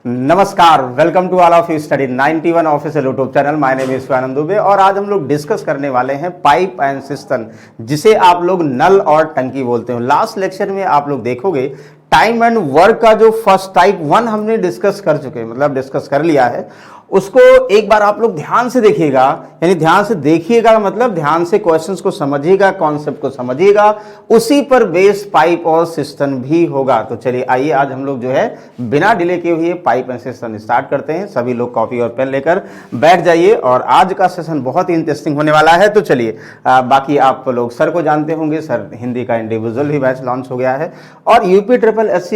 नमस्कार, welcome to all of you study 91 official YouTube channel. My name is Shivanand Dube और आज हम लोग डिस्कस करने वाले हैं पाइप एंड सिस्टम, जिसे आप लोग नल और टंकी बोलते हो। लास्ट लेक्चर में आप लोग देखोगे टाइम एंड वर्क का जो फर्स्ट टाइप 1 हमने डिस्कस कर चुके हैं, मतलब डिस्कस कर लिया है। उसको एक बार आप लोग ध्यान से देखिएगा, यानी ध्यान से देखिएगा मतलब ध्यान से क्वेश्चंस को समझिएगा, कॉन्सेप्ट को समझिएगा, उसी पर बेस्ड पाइप और सिस्टम भी होगा। तो चलिए आइए आज हम लोग जो है बिना डिले किए हुए पाइप एंड सिस्टम स्टार्ट करते हैं। सभी लोग कॉपी और पेन लेकर बैठ जाइए और आज का सेशन बहुत ही इंटरेस्टिंग होने वाला है। तो चलिए बाकी आप लोग सर को जानते होंगे, सर हिंदी का इंडिविजुअल भी बैच लॉन्च हो गया है और यूपी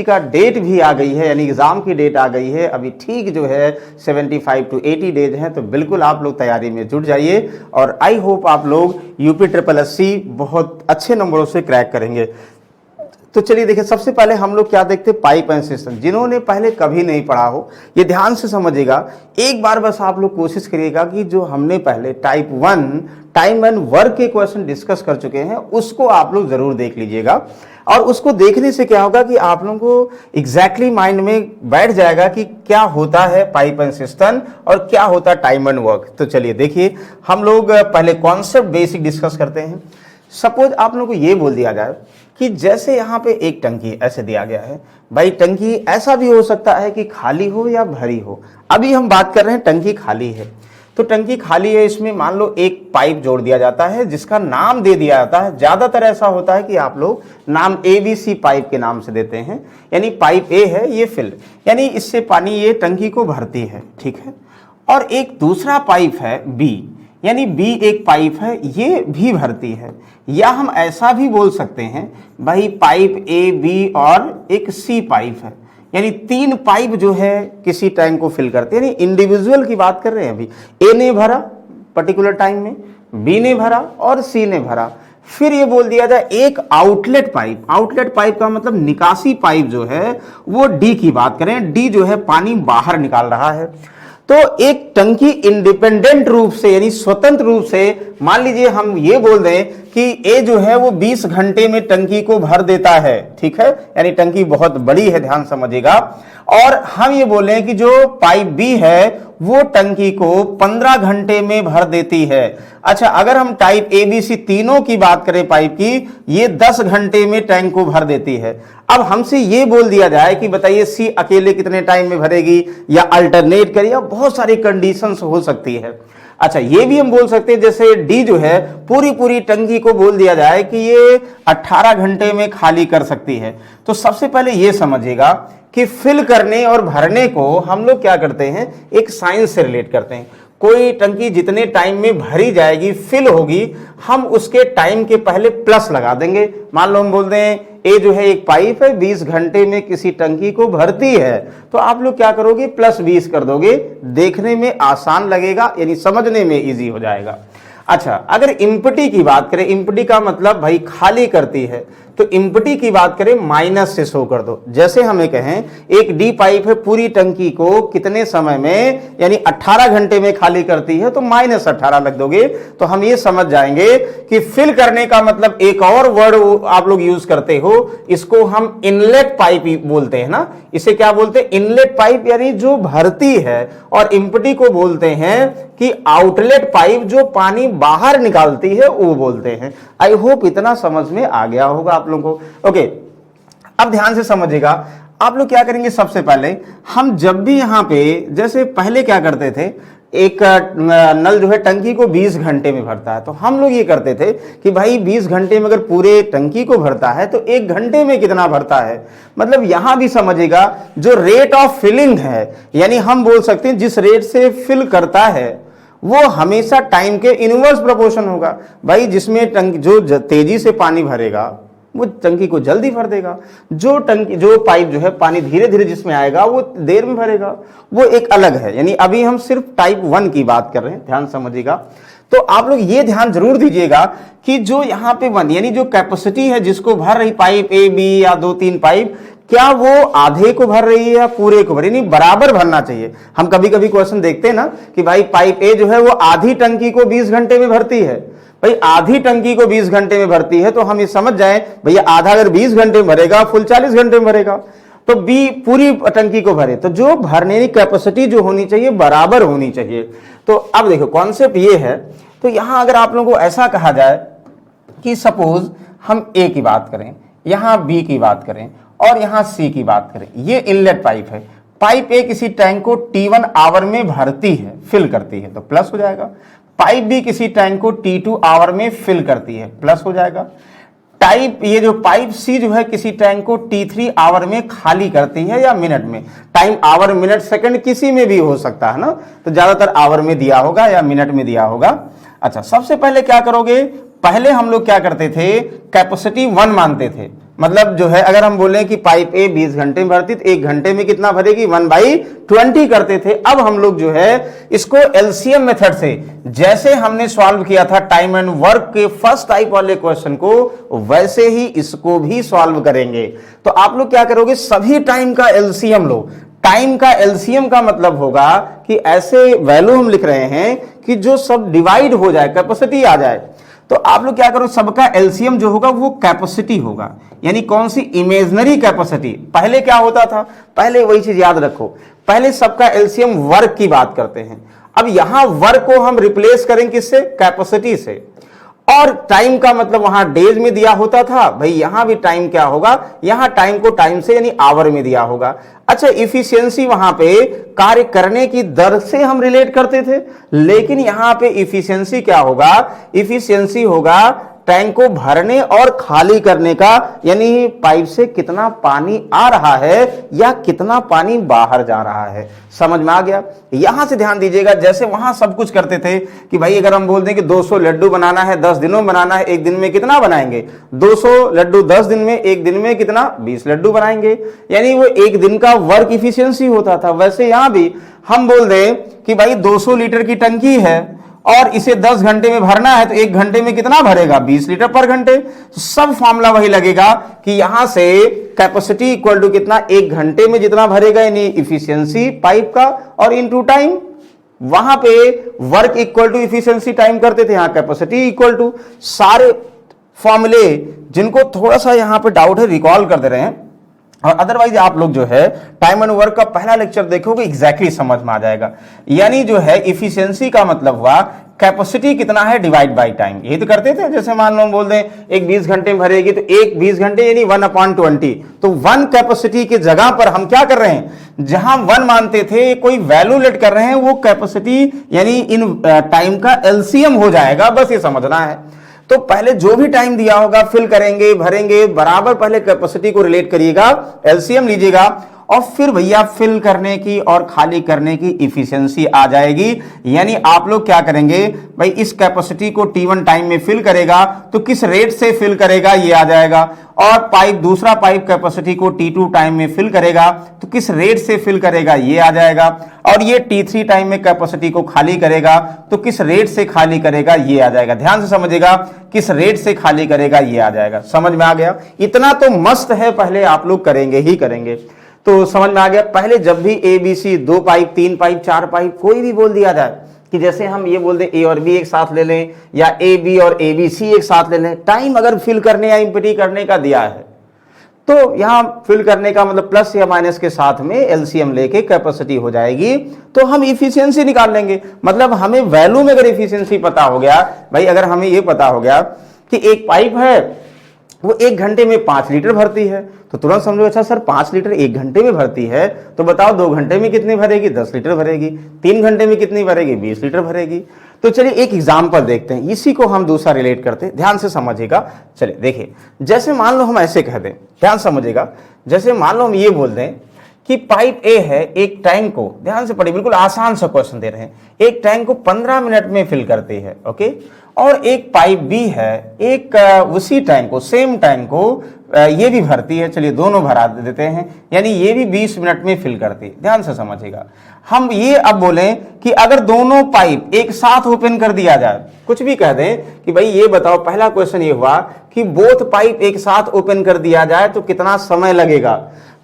का डेट भी आ गई है, यानी एग्जाम की डेट आ गई है। अभी ठीक जो है 75 to 80 डेज हैं, तो बिल्कुल आप लोग तैयारी में जुट जाइए और आई होप आप लोग यूपी बहुत अच्छे नंबरों से क्रैक करेंगे। तो चलिए देखिए, सबसे पहले हम लोग क्या देखते हैं, पाइप एंड सिस्टम। जिन्होंने पहले कभी नहीं पढ़ा हो ये ध्यान से समझिएगा, एक बार बस आप लोग कोशिश करिएगा कि जो हमने पहले टाइप 1 टाइम एंड वर्क के क्वेश्चन डिस्कस कर चुके हैं उसको आप लोग जरूर देख लीजिएगा। और उसको देखने से क्या होगा कि आप लोगों को एग्जैक्टली माइंड में बैठ जाएगा कि क्या होता है पाइप एंड सिस्टम और क्या होता है टाइम एंड वर्क। तो चलिए देखिए, हम लोग पहले कॉन्सेप्ट बेसिक डिस्कस करते हैं। सपोज आप लोगों को ये बोल दिया जाए कि जैसे यहाँ पे एक टंकी ऐसे दिया गया है, भाई टंकी ऐसा भी हो सकता है कि खाली हो या भरी हो। अभी हम बात कर रहे हैं टंकी खाली है, तो टंकी खाली है, इसमें मान लो एक पाइप जोड़ दिया जाता है जिसका नाम दे दिया जाता है। ज्यादातर ऐसा होता है कि आप लोग नाम ABC पाइप के नाम से देते हैं, यानी पाइप ए है ये फिल, यानी इससे पानी ये टंकी को भरती है, ठीक है। और एक दूसरा पाइप है B, यानी B एक पाइप है ये भी भरती है। या हम ऐसा भी बोल सकते हैं भाई पाइप A B और एक C पाइप है, यानी 3 पाइप जो है किसी टैंक को फिल करते हैं। यानी इंडिविजुअल की बात कर रहे हैं, अभी A ने भरा पर्टिकुलर टाइम में, B ने भरा और C ने भरा। फिर ये बोल दिया जाए एक आउटलेट पाइप, आउटलेट पाइप का मतलब निकासी पाइप जो है वो D की बात करें, D जो है पानी बाहर निकाल रहा है। तो एक टंकी इंडिपेंडेंट रूप से यानी स्वतंत्र रूप से, मान लीजिए हम ये बोल दें कि ए जो है वो 20 घंटे में टंकी को भर देता है, ठीक है, यानी टंकी बहुत बड़ी है, ध्यान समझिएगा। और हम ये बोलें कि जो पाइप बी है वो टंकी को 15 घंटे में भर देती है। अच्छा, अगर हम टाइप ABC तीनों की बात करें पाइप की, ये 10 घंटे में टैंक को भर देती है। अब हमसे ये बोल दिया जाए कि बताइए C अकेले कितने टाइम में भरेगी या अल्टरनेट करिए, बहुत सारी कंडीशंस हो सकती है। अच्छा, ये भी हम बोल सकते हैं जैसे D जो है पूरी टंकी को बोल दिया जाए कि ये 18 घंटे में खाली कर सकती है। तो सबसे पहले ये समझिएगा कि फिल करने और भरने को हम लोग क्या करते हैं, एक साइंस से रिलेट करते हैं। कोई टंकी जितने टाइम में भरी जाएगी, फिल होगी, हम उसके टाइम के पहले प्लस लगा देंगे। मान लो हम बोल दें ए जो है एक पाइप है 20 घंटे में किसी टंकी को भरती है, तो आप लोग क्या करोगे, +20 कर दोगे। देखने में आसान लगेगा, यानी समझने में इजी हो जाएगा। अच्छा, अगर इम्पटी की बात करें, इम्पटी का मतलब भाई खाली करती है, तो इम्पटी की बात करें माइनस से शो कर दो। जैसे हमें कहें एक D पाइप है पूरी टंकी को कितने समय में, यानी 18 घंटे में खाली करती है, तो -18 लग दोगे, तो हम ये समझ जाएंगे कि फिल करने का मतलब एक और वर्ड आप लोग यूज करते हो, इसको हम इनलेट पाइप बोलते हैं ना। इसे क्या बोलते हैं, इनलेट पाइप, यानी जो भरती है। और इम्पटी को बोलते हैं कि आउटलेट पाइप, जो पानी बाहर निकालती है, वो बोलते हैं। आई होप इतना समझ में आ गया होगा आप लोगों को। ओके, अब ध्यान से समझिएगा, आप लोग क्या करेंगे, सबसे पहले हम जब भी यहां पे जैसे पहले क्या करते थे, एक नल जो है टंकी को 20 घंटे में भरता है, तो हम लोग ये करते थे कि भाई 20 घंटे में अगर पूरे टंकी को भरता है तो 1 घंटे में कितना भरता है। मतलब यहां भी समझिएगा जो रेट ऑफ फिलिंग है, यानी हम बोल सकते हैं जिस रेट से फिल करता है वो हमेशा टाइम के इनवर्स प्रोपोर्शन होगा। भाई जिसमें टंकी जो तेजी से पानी भरेगा वो टंकी को जल्दी भर देगा, जो पाइप जो है पानी धीरे धीरे जिसमें आएगा वो देर में भरेगा, वो एक अलग है। यानी अभी हम सिर्फ टाइप 1 की बात कर रहे हैं, ध्यान समझिएगा। तो आप लोग ये ध्यान जरूर दीजिएगा कि जो यहाँ पे 1 यानी जो कैपेसिटी है जिसको भर रही पाइप A B या 2-3 पाइप, क्या वो आधे को भर रही है या पूरे को भर रही है, नहीं बराबर भरना चाहिए। हम कभी कभी क्वेश्चन देखते हैं ना कि भाई पाइप A जो है वो आधी टंकी को 20 घंटे में भरती है, भाई आधी टंकी को 20 घंटे में भरती है, तो हम ये समझ जाए भैया आधा अगर 20 घंटे में भरेगा फुल 40 घंटे में भरेगा। तो बी पूरी टंकी को भरे, तो जो भरने की कैपेसिटी जो होनी चाहिए बराबर होनी चाहिए। तो अब देखो कॉन्सेप्ट ये है, तो यहां अगर आप लोगों को ऐसा कहा जाए कि सपोज हम ए की बात करें, यहां बी की बात करें और यहां सी की बात करें, ये इनलेट पाइप है, पाइप ए किसी टैंक को T1 आवर में भरती है, फिल करती है, तो प्लस हो जाएगा। पाइप बी किसी टैंक को T2 आवर में फिल करती है, प्लस हो जाएगा। ये जो पाइप सी जो है किसी टैंक को T3 आवर में खाली करती है या मिनट में, टाइम आवर मिनट सेकंड किसी में भी हो सकता है ना, तो ज्यादातर आवर में दिया होगा या मिनट में दिया होगा। अच्छा, सबसे पहले क्या करोगे, पहले हम लोग क्या करते थे, कैपेसिटी 1 मानते थे, मतलब जो है अगर हम बोले कि पाइप ए 20 घंटे में भरती तो 1 घंटे में कितना भरेगी, 1/20 करते थे। अब हम लोग जो है इसको एलसीएम मेथड से, जैसे हमने सॉल्व किया था टाइम एंड वर्क के फर्स्ट टाइप वाले क्वेश्चन को, वैसे ही इसको भी सॉल्व करेंगे। तो आप लोग क्या करोगे, सभी टाइम का एलसीएम लो। टाइम का एलसीएम का मतलब होगा कि ऐसे वैल्यू हम लिख रहे हैं कि जो सब डिवाइड हो जाए, कैपेसिटी आ जाए। तो आप लोग क्या करो, सबका एलसीएम जो होगा वो कैपेसिटी होगा, यानी कौन सी, इमेजिनरी कैपेसिटी। पहले क्या होता था, पहले वही चीज याद रखो, पहले सबका एलसीएम वर्क की बात करते हैं। अब यहां वर्क को हम रिप्लेस करें किससे, कैपेसिटी से। और टाइम का मतलब वहां डेज में दिया होता था, भाई यहां भी टाइम क्या होगा, यहां टाइम को टाइम से यानी आवर में दिया होगा। अच्छा, इफिशियंसी वहां पे कार्य करने की दर से हम रिलेट करते थे, लेकिन यहां पे इफिशियंसी क्या होगा, इफिशियंसी होगा टैंक को भरने और खाली करने का, यानी पाइप से कितना पानी आ रहा है या कितना पानी बाहर जा रहा है। समझ में आ गया। यहां से ध्यान दीजिएगा, जैसे वहां सब कुछ करते थे कि भाई अगर हम बोल दें कि 200 लड्डू बनाना है, 10 दिनों में बनाना है, एक दिन में कितना बनाएंगे, 200 लड्डू 10 दिन में, एक दिन में कितना, 20 लड्डू बनाएंगे, यानी वो एक दिन का वर्क इफिशियंसी होता था। वैसे यहां भी हम बोल दें कि भाई 200 लीटर की टंकी है और इसे 10 घंटे में भरना है, तो 1 घंटे में कितना भरेगा, 20 लीटर पर घंटे। तो सब फॉर्मूला वही लगेगा कि यहां से कैपेसिटी इक्वल टू कितना, 1 घंटे में जितना भरेगा, यानी इफिशियंसी पाइप का, और इनटू टाइम। वहां पे work equal to efficiency time करते थे, यहां कैपेसिटी इक्वल टू। सारे फॉर्मूले जिनको थोड़ा सा यहां पे डाउट है रिकॉल कर दे रहे हैं, और अदरवाइज आप लोग जो है टाइम एंड वर्क का पहला लेक्चर देखोगे एग्जैक्टली समझ में आ जाएगा। यानी जो है इफिशियंसी का मतलब हुआ कैपेसिटी कितना है डिवाइड बाय टाइम। यही तो करते थे, जैसे मान लो हम बोल दें एक 20 घंटे में भरेगी, तो एक 20 घंटे यानी 1/20। तो 1 कैपेसिटी की जगह पर हम क्या कर रहे हैं, जहां 1 मानते थे कोई वैल्यू लेट कर रहे हैं, वो कैपेसिटी यानी इन टाइम का एलसीएम हो जाएगा, बस ये समझना है। तो पहले जो भी टाइम दिया होगा फिल करेंगे, भरेंगे, बराबर पहले कैपेसिटी को रिलेट करिएगा, एलसीएम लीजिएगा, और फिर भैया फिल करने की और खाली करने की इफिशियंसी आ जाएगी। यानी आप लोग क्या करेंगे भाई, इस कैपेसिटी को T1 टाइम में फिल करेगा तो किस रेट से फिल करेगा ये आ जाएगा, और पाइप दूसरा पाइप कैपेसिटी को T2 टाइम में फिल करेगा तो किस रेट से फिल करेगा ये आ जाएगा, और ये T3 टाइम में कैपेसिटी को खाली करेगा तो किस रेट से खाली करेगा ये आ जाएगा। ध्यान से समझिएगा, किस रेट से खाली करेगा ये आ जाएगा। समझ में आ गया, इतना तो मस्त है, पहले आप लोग करेंगे ही करेंगे। तो समझ में आ गया। पहले जब भी A B C 2 pipe 3 pipe 4 pipe कोई भी बोल दिया जाए, कि जैसे हम ये बोल दें ए और बी एक साथ ले लें, या ए बी और ए बी सी एक साथ ले लें, टाइम अगर फिल करने या इम्पटी करने का दिया है तो यहां फिल करने का मतलब प्लस या माइनस के साथ में एलसीएम लेके कैपेसिटी हो जाएगी, तो हम इफिशियंसी निकाल लेंगे। मतलब हमें वैल्यू में अगर इफिशियंसी पता हो गया, भाई अगर हमें ये पता हो गया कि एक पाइप है वो 1 घंटे में 5 लीटर भरती है, तो तुरंत समझो अच्छा सर 5 लीटर 1 घंटे में भरती है, तो बताओ 2 घंटे में कितनी भरेगी, 10 लीटर भरेगी, 3 घंटे में कितनी भरेगी, 20 लीटर भरेगी। तो चलिए एक एग्जाम्पल देखते हैं, इसी को हम दूसरा रिलेट करते हैं, ध्यान से समझिएगा। चलिए देखिए, जैसे मान लो हम ऐसे कह दें, ध्यान समझिएगा, जैसे मान लो हम ये बोल दें कि पाइप ए है, एक टैंक को, ध्यान से पढ़िए, बिल्कुल आसान सा क्वेश्चन दे रहे हैं, एक टैंक को 15 मिनट में फिल करती है, ओके, और एक पाइप बी है, एक उसी टैंक को, सेम टैंक को ये भी भरती है, चलिए दोनों भरा देते हैं, यानी ये भी 20 मिनट में फिल करती है। ध्यान से समझिएगा, हम ये अब बोलें कि अगर दोनों पाइप एक साथ ओपन कर दिया जाए, कुछ भी कह दें कि भाई ये बताओ, पहला क्वेश्चन ये हुआ कि बोथ पाइप एक साथ ओपन कर दिया जाए तो कितना समय लगेगा।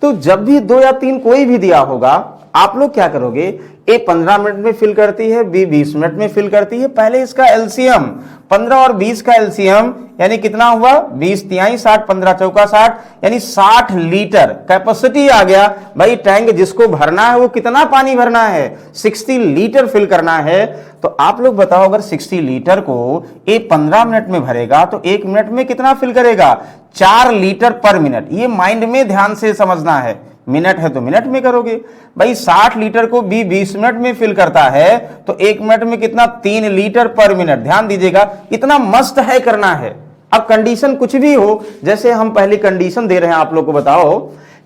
तो जब भी 2 या 3 कोई भी दिया होगा, आप लोग क्या करोगे, ए 15 मिनट में फिल करती है, बी 20 मिनट में फिल करती है, पहले इसका एलसीएम 15 और 20 का एलसीएम यानी कितना हुआ, 20 तिहाई 60, 15 चौका 60, यानी 60 लीटर कैपेसिटी आ गया। भाई टैंक जिसको भरना है वो कितना पानी भरना है, 60 लीटर फिल करना है। तो आप लोग बताओ अगर 60 लीटर को ये 15 मिनट में भरेगा तो 1 मिनट में कितना फिल करेगा, 4 लीटर पर मिनट। ये माइंड में ध्यान से समझना है, मिनट है तो मिनट में करोगे। भाई 60 लीटर को भी 20 मिनट में फिल करता है तो 1 मिनट में कितना, 3 लीटर पर मिनट। ध्यान दीजिएगा, इतना मस्त है करना है। अब कंडीशन कुछ भी हो, जैसे हम पहली कंडीशन दे रहे हैं आप लोग को, बताओ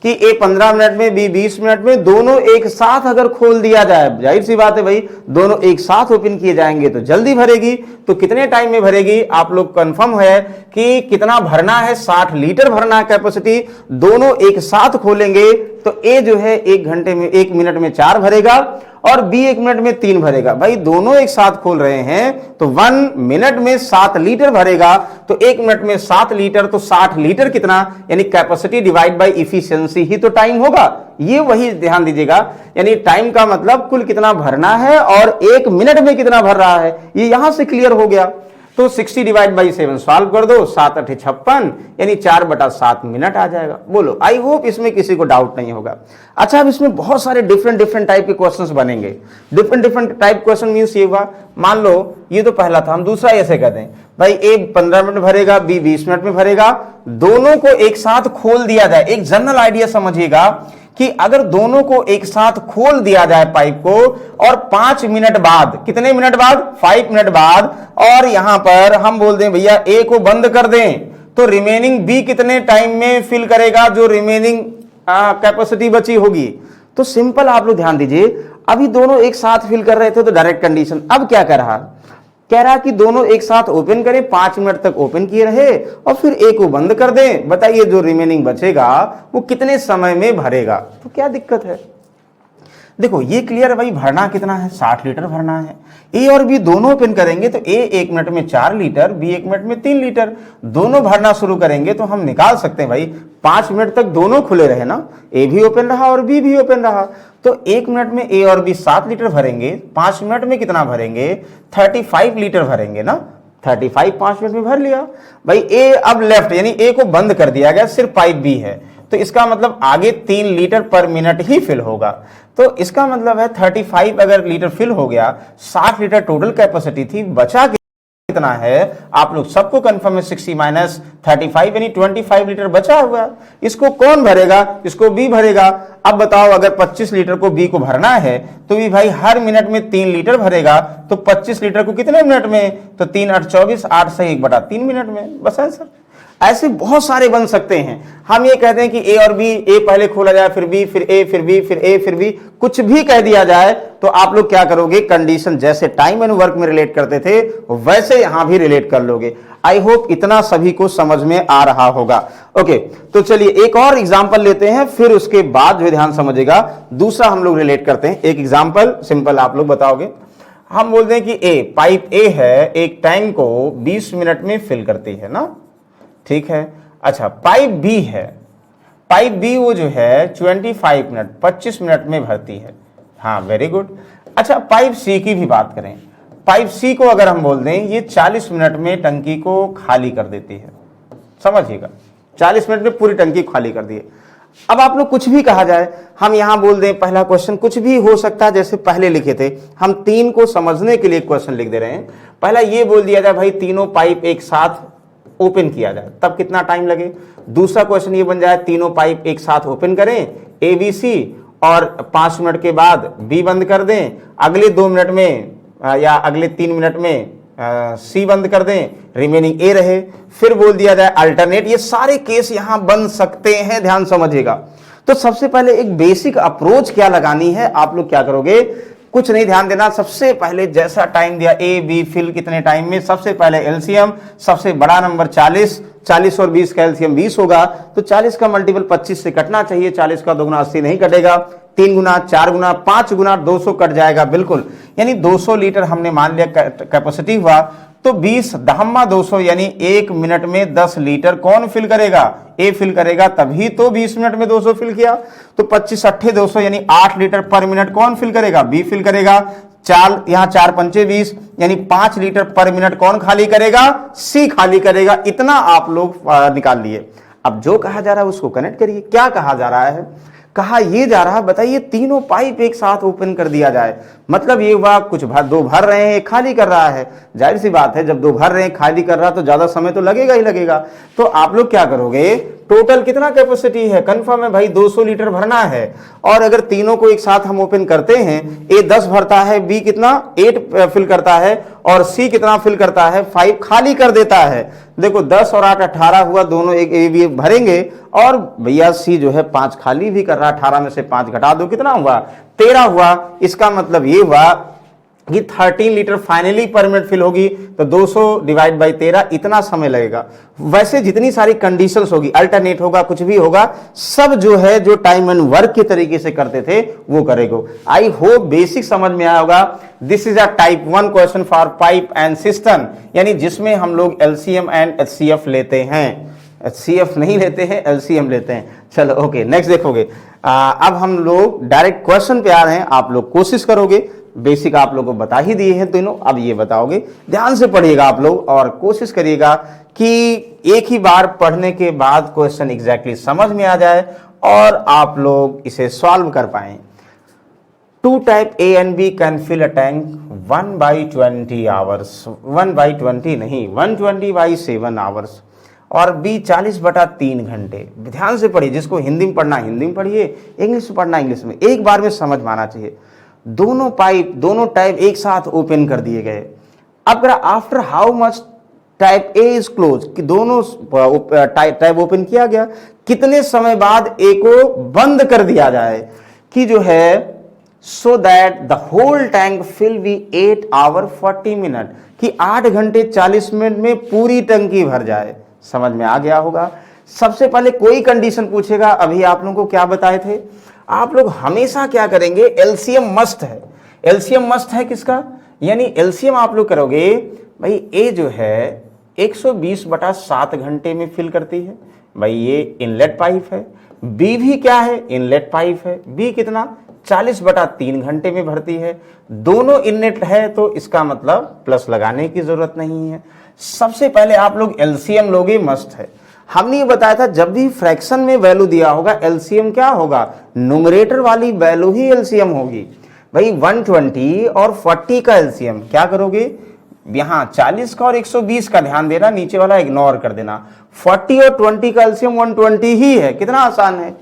कि ए 15 मिनट में बी 20 मिनट में, दोनों एक साथ अगर खोल दिया जाए, जाहिर सी बात है भाई दोनों एक साथ ओपन किए जाएंगे तो जल्दी भरेगी। तो कितने टाइम में भरेगी, आप लोग कंफर्म है कि कितना भरना है, 60 लीटर भरना है कैपेसिटी। दोनों एक साथ खोलेंगे तो ए जो है 1 घंटे में 1 मिनट में 4 भरेगा और बी 1 मिनट में 3 भरेगा। भाई दोनों एक साथ खोल रहे हैं तो 1 मिनट में 7 लीटर भरेगा, तो 1 मिनट में 7 लीटर, तो 60 लीटर कितना, यानी कैपेसिटी डिवाइड बाय इफिशियंसी ही तो टाइम होगा। ये वही ध्यान दीजिएगा, यानी टाइम का मतलब कुल कितना भरना है और 1 मिनट में कितना भर रहा है, ये यहां से क्लियर हो गया। तो 60 डिवाइड बाई 7 सॉल्व कर दो, 7 8 56, यानी 4/7 मिनट आ जाएगा। बोलो, आई होप इसमें किसी को डाउट नहीं होगा। अच्छा, अब इसमें बहुत सारे डिफरेंट टाइप के क्वेश्चंस बनेंगे। डिफरेंट टाइप क्वेश्चन मींस ये हुआ, मान लो ये तो पहला था, हम दूसरा ऐसे कहते हैं भाई ए 15 मिनट भरेगा, बी 20 मिनट में भरेगा, दोनों को एक साथ खोल दिया जाए। एक जनरल आइडिया समझिएगा कि अगर दोनों को एक साथ खोल दिया जाए पाइप को, और 5 मिनट बाद, कितने मिनट बाद, 5 मिनट बाद, और यहां पर हम बोल दें भैया ए को बंद कर दें, तो रिमेनिंग बी कितने टाइम में फिल करेगा, जो रिमेनिंग कैपेसिटी बची होगी। तो सिंपल आप लोग ध्यान दीजिए, अभी दोनों एक साथ फिल कर रहे थे तो डायरेक्ट कंडीशन। अब क्या कह रहा कि दोनों एक साथ ओपन करें, 5 मिनट तक ओपन किए रहे और फिर ए को बंद कर दें। बताइए जो रिमेनिंग बचेगा वो कितने समय में भरेगा। तो क्या दिक्कत है, देखो ये क्लियर है भाई, भरना कितना है, 60 लीटर भरना है। ए और बी दोनों ओपन करेंगे तो ए 1 मिनट में 4 लीटर, बी 1 मिनट में 3 लीटर, दोनों भरना शुरू करेंगे तो हम निकाल सकते हैं भाई 5 मिनट तक दोनों खुले रहे ना, ए भी ओपन रहा और बी भी ओपन रहा, तो 1 मिनट में ए और बी 7 लीटर भरेंगे, 5 मिनट में कितना भरेंगे, 35 लीटर भरेंगे ना, 35 5 मिनट में भर लिया। भाई ए अब लेफ्ट, यानी ए को बंद कर दिया गया, सिर्फ पाइप बी है, तो इसका मतलब आगे 3 लीटर पर मिनट ही फिल होगा। तो इसका मतलब है 35 अगर लीटर फिल हो गया, 60 लीटर टोटल कैपेसिटी थी, बचा कितना है, आप लोग सबको कंफर्म है, 60 माइनस 35 यानी 25 लीटर बचा हुआ। इसको कौन भरेगा, इसको बी भरेगा। अब बताओ अगर 25 लीटर को बी को भरना है तो भी भाई हर मिनट में 3 लीटर भरेगा, तो 25 लीटर को कितने मिनट में, तो 3 8 24, 8 से 1/3 मिनट में। बस आंसर। ऐसे बहुत सारे बन सकते हैं। हम ये कहते हैं कि ए और बी, ए पहले खोला जाए, फिर बी, फिर ए, फिर बी, फिर ए, फिर बी, कुछ भी कह दिया जाए तो आप लोग क्या करोगे, कंडीशन जैसे टाइम एंड वर्क में रिलेट करते थे वैसे यहां भी रिलेट कर लोगे। आई होप इतना सभी को समझ में आ रहा होगा। ओके, तो चलिए एक और एग्जांपल लेते हैं, फिर उसके बाद जो ध्यान समझेगा दूसरा हम लोग रिलेट करते हैं। एक एग्जांपल सिंपल आप लोग बताओगे। हम बोलते हैं कि ए, पाइप ए है, एक टैंक को 20 मिनट में फिल करती है ना, ठीक है। अच्छा, पाइप बी है, पाइप बी वो जो है 25 मिनट 25 मिनट में भरती है। हाँ, वेरी गुड। अच्छा, पाइप सी की भी बात करें, पाइप सी को अगर हम बोल दें ये 40 मिनट में टंकी को खाली कर देती है। समझिएगा, 40 मिनट में पूरी टंकी खाली कर दी है। अब आप लोग कुछ भी कहा जाए, हम यहां बोल दें पहला क्वेश्चन कुछ भी हो सकता है, जैसे पहले लिखे थे हम 3 को समझने के लिए क्वेश्चन लिख दे रहे हैं। पहला ये बोल दिया जाए भाई तीनों पाइप एक साथ ओपन किया जाए, तब कितना टाइम लगे। दूसरा क्वेश्चन ये बन जाए तीनों पाइप एक साथ ओपन करें ए बी सी, और 5 मिनट के बाद बी बंद कर दें, अगले 2 मिनट में या अगले 3 मिनट में सी बंद कर दें, रिमेनिंग ए रहे। फिर बोल दिया जाए अल्टरनेट। ये सारे केस यहां बन सकते हैं, ध्यान समझिएगा। तो सबसे पहले एक बेसिक अप्रोच क्या लगानी है, आप लोग क्या करोगे, कुछ नहीं, ध्यान देना। सबसे पहले जैसा टाइम दिया ए बी फिल कितने टाइम में, सबसे पहले एलसीएम, सबसे बड़ा नंबर 40 और 20 का एलसीएम 20 होगा, तो 40 का मल्टीपल 25 से कटना चाहिए, 40 का 2 गुना 80 नहीं कटेगा, 3 गुना 4 गुना 5 गुना 200 कट जाएगा, बिल्कुल। यानी 200 लीटर हमने मान लिया कैपेसिटी हुआ, तो 20 दहम्मा 200 यानी 1 मिनट में 10 लीटर कौन फिल करेगा, ए फिल करेगा, तभी तो 20 मिनट में 200 फिल किया। तो 25 8 200 यानी 8 लीटर पर मिनट कौन फिल करेगा, बी फिल करेगा। चार, यहाँ 4 पंचे 20, यानी 5 लीटर पर मिनट कौन खाली करेगा? सी खाली करेगा। इतना आप लोग निकाल लिए। अब जो कहा जा रहा है उसको कनेक्ट करिए। क्या कहा जा रहा है? कहा ये जा रहा है, बताइए तीनों पाइप एक साथ ओपन कर दिया जाए, मतलब ये हुआ कुछ दो भर रहे हैं, खाली कर रहा है। जाहिर सी बात है, जब दो भर रहे हैं खाली कर रहा तो ज्यादा समय तो लगेगा ही लगेगा। तो आप लोग क्या करोगे, टोटल कितना कैपेसिटी है? कंफर्म है भाई 200 लीटर भरना है। और अगर तीनों को एक साथ हम ओपन करते हैं, ए 10 भरता है, बी कितना 8 फिल करता है, और सी कितना फिल करता है 5 खाली कर देता है। देखो 10 और 8 18 हुआ, दोनों एक ए बी भरेंगे, और भैया सी जो है 5 खाली भी कर रहा है। 18 में से 5 घटा दो, कितना हुआ? 13 हुआ। इसका मतलब ये हुआ कि 13 litre finally per minute fill होगी। तो 200 डिवाइड बाई 13, इतना समय लगेगा। वैसे जितनी सारी कंडीशंस होगी, अल्टरनेट होगा, कुछ भी होगा, सब जो है जो टाइम एंड वर्क के तरीके से करते थे वो करेगा। आई होप बेसिक समझ में आया होगा। This is a type 1 question for pipe and system, यानी जिसमें हम लोग एलसीएम एंड एचसीएफ लेते हैं। एचसीएफ नहीं लेते हैं, एलसीएम लेते हैं। चलो ओके, नेक्स्ट देखोगे। अब हम लोग डायरेक्ट क्वेश्चन पे आ रहे हैं। आप लोग कोशिश करोगे, बेसिक आप लोगों को बता ही दिए हैं तीनों, अब ये बताओगे। ध्यान से पढ़िएगा आप लोग और कोशिश करिएगा कि एक ही बार पढ़ने के बाद क्वेश्चन एग्जैक्टली समझ में आ जाए और आप लोग इसे सॉल्व कर पाएं। 2 type A and B can fill a tank 1/20 hours, 1/20 नहीं, 120/7 आवर्स, और B 40/3 घंटे। ध्यान से पढ़िए, जिसको हिंदी में पढ़ना हिंदी में पढ़िए, इंग्लिश में पढ़ना इंग्लिश में, एक बार में समझ में आना चाहिए। दोनों पाइप, दोनों टाइप एक साथ ओपन कर दिए गए। अब after how much type A is close, कि दोनों टाइप ओपन किया गया, कितने समय बाद ए को बंद कर दिया जाए, कि जो है so that the whole tank fill be 8 hour 40 minute, कि 8 घंटे 40 मिनट में पूरी टंकी भर जाए। समझ में आ गया होगा। सबसे पहले कोई कंडीशन पूछेगा, अभी आप लोगों को क्या बताए थे, आप लोग हमेशा क्या करेंगे, एलसीएम मस्ट है। एलसीएम मस्ट है किसका, यानी एलसीएम आप लोग करोगे भाई, ए जो है 120/7 घंटे में फिल करती है भाई, ये इनलेट पाइप है। बी भी क्या है, इनलेट पाइप है। बी कितना 40/3 घंटे में भरती है। दोनों इनलेट है तो इसका मतलब प्लस लगाने की जरूरत नहीं है। सबसे पहले आप लोग एलसीएम लोगे, मस्ट है। हमने ये बताया था जब भी फ्रैक्शन में वैल्यू दिया होगा, एलसीएम क्या होगा, न्यूमरेटर वाली वैल्यू ही एलसीएम होगी। भाई 120 और 40 का एलसीएम क्या करोगे, यहां 40 का और 120 का ध्यान देना, नीचे वाला इग्नोर कर देना। 40 और 20 का एलसीएम 120 ही है। कितना आसान है,